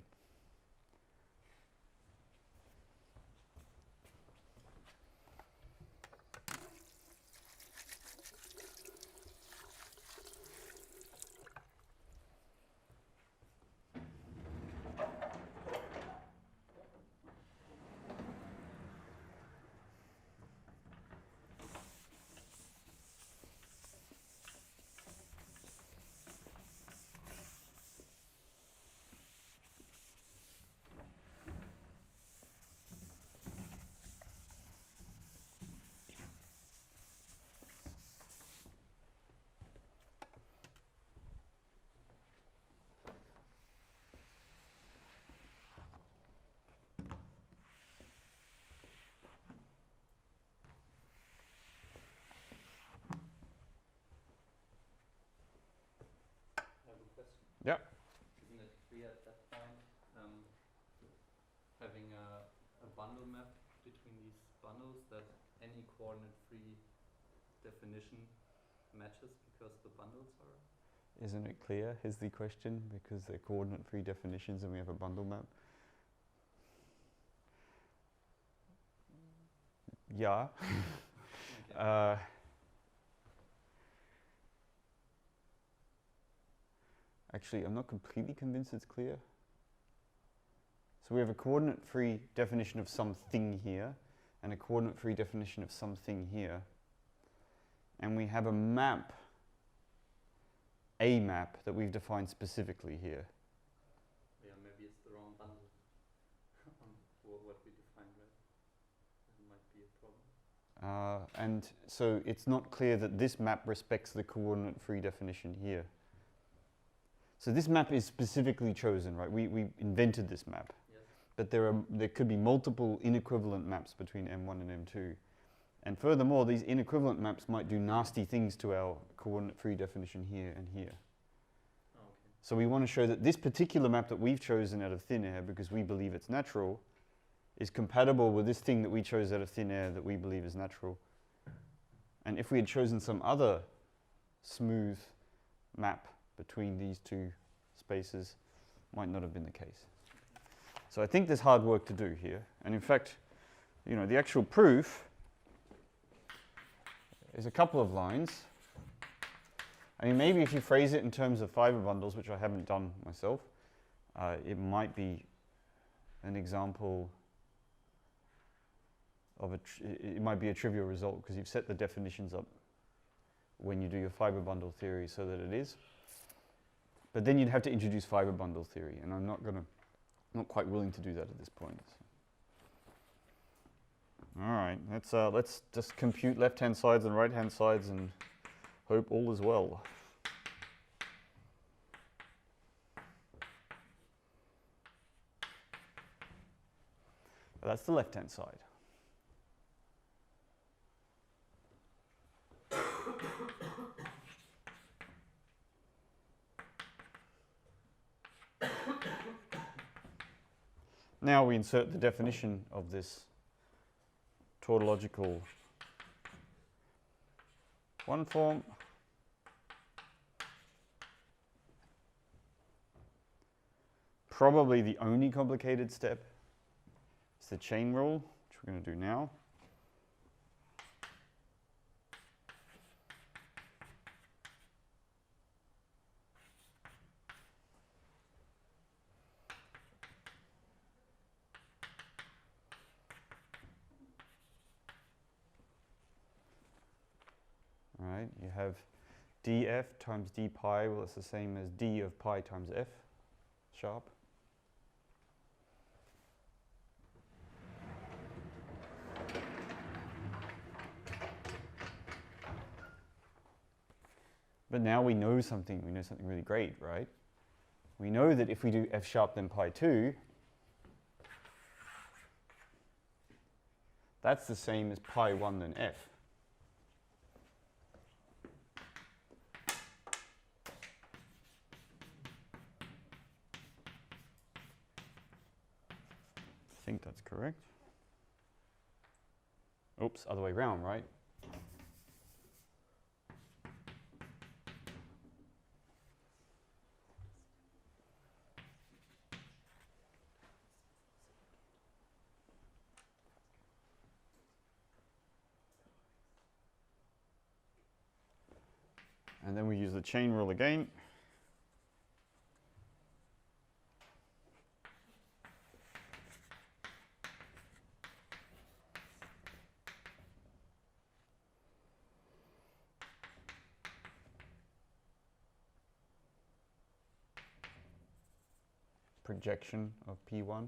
Speaker 1: Yeah.
Speaker 3: Isn't it clear at that point, having a bundle map between these bundles, that any coordinate-free definition matches because the bundles are?
Speaker 1: Isn't it clear, is the question, because they're coordinate-free definitions and we have a bundle map? Yeah.
Speaker 3: Okay.
Speaker 1: Actually, I'm not completely convinced it's clear. So we have a coordinate-free definition of something here and a coordinate-free definition of something here. And we have a map that we've defined specifically here.
Speaker 3: Yeah, maybe it's the wrong bundle for what we defined, right? That might be a problem.
Speaker 1: And so it's not clear that this map respects the coordinate-free definition here. So this map is specifically chosen, right? We invented this map.
Speaker 3: Yes.
Speaker 1: But there could be multiple inequivalent maps between M1 and M2. And furthermore, these inequivalent maps might do nasty things to our coordinate-free definition here and here.
Speaker 3: Oh, okay.
Speaker 1: So we want to show that this particular map that we've chosen out of thin air, because we believe it's natural, is compatible with this thing that we chose out of thin air that we believe is natural. And if we had chosen some other smooth map between these two spaces, might not have been the case. So I think there's hard work to do here. And in fact, you know, the actual proof is a couple of lines. I mean, maybe if you phrase it in terms of fiber bundles, which I haven't done myself, it might be an example of it might be a trivial result because you've set the definitions up when you do your fiber bundle theory so that it is. But then you'd have to introduce fiber bundle theory, and I'm not quite willing to do that at this point. All right, let's just compute left-hand sides and right-hand sides and hope all is well. That's the left-hand side. Now we insert the definition of this tautological one form. Probably the only complicated step is the chain rule, which we're going to do now. All right, you have df times d pi, well, it's the same as d of pi times f sharp. But now we know something really great, right? We know that if we do f sharp then pi 2, that's the same as pi 1 then f. I think that's correct. Oops, other way around, right? And then we use the chain rule again. Projection of P1.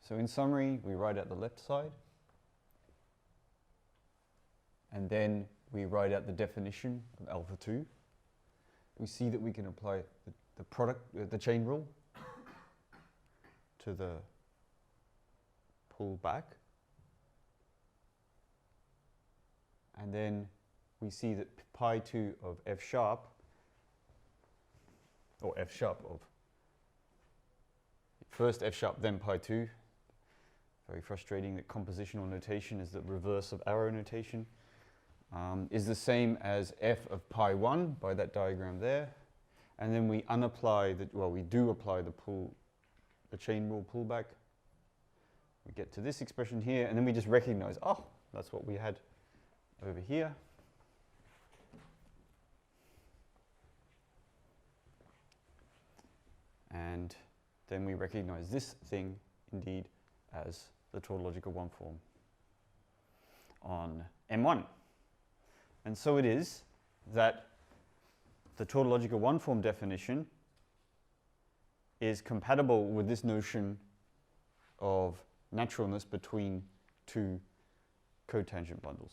Speaker 1: So in summary, we write out the left side, and then we write out the definition of alpha 2. We see that we can apply the chain rule to the pull back. And then we see that pi 2 of F sharp, or F sharp of first F sharp, then pi 2. Very frustrating that compositional notation is the reverse of arrow notation. Is the same as F of pi 1 by that diagram there. And then we unapply we do apply the chain rule pullback. We get to this expression here, and then we just recognize, oh, that's what we had over here. And then we recognize this thing indeed as the tautological one form on M1. And so it is that the tautological one form definition is compatible with this notion of naturalness between two cotangent bundles.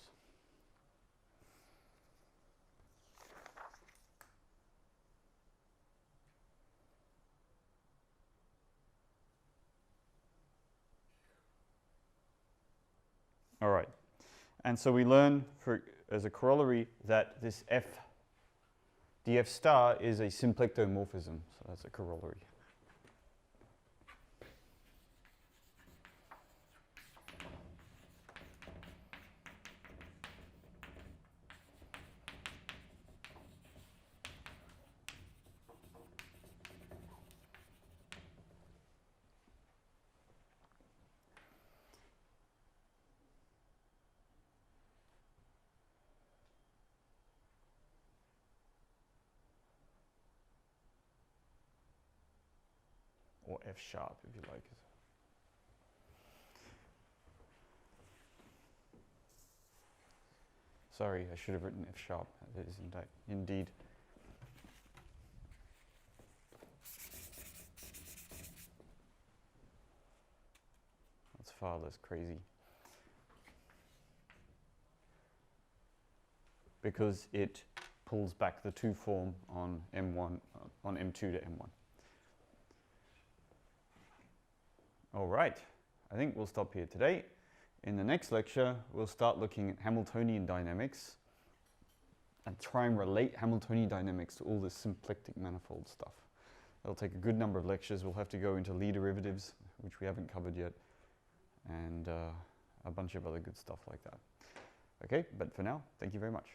Speaker 1: All right, and so we learn as a corollary that this df star is a symplectomorphism, so that's a corollary. Or F sharp, if you like. Sorry, I should have written F sharp. It is indeed. That's far less crazy. Because it pulls back the 2 form on M1, on M2 to M1. All right, I think we'll stop here today. In the next lecture, we'll start looking at Hamiltonian dynamics and try and relate Hamiltonian dynamics to all this symplectic manifold stuff. It'll take a good number of lectures. We'll have to go into Lie derivatives, which we haven't covered yet, and a bunch of other good stuff like that. Okay, but for now, thank you very much.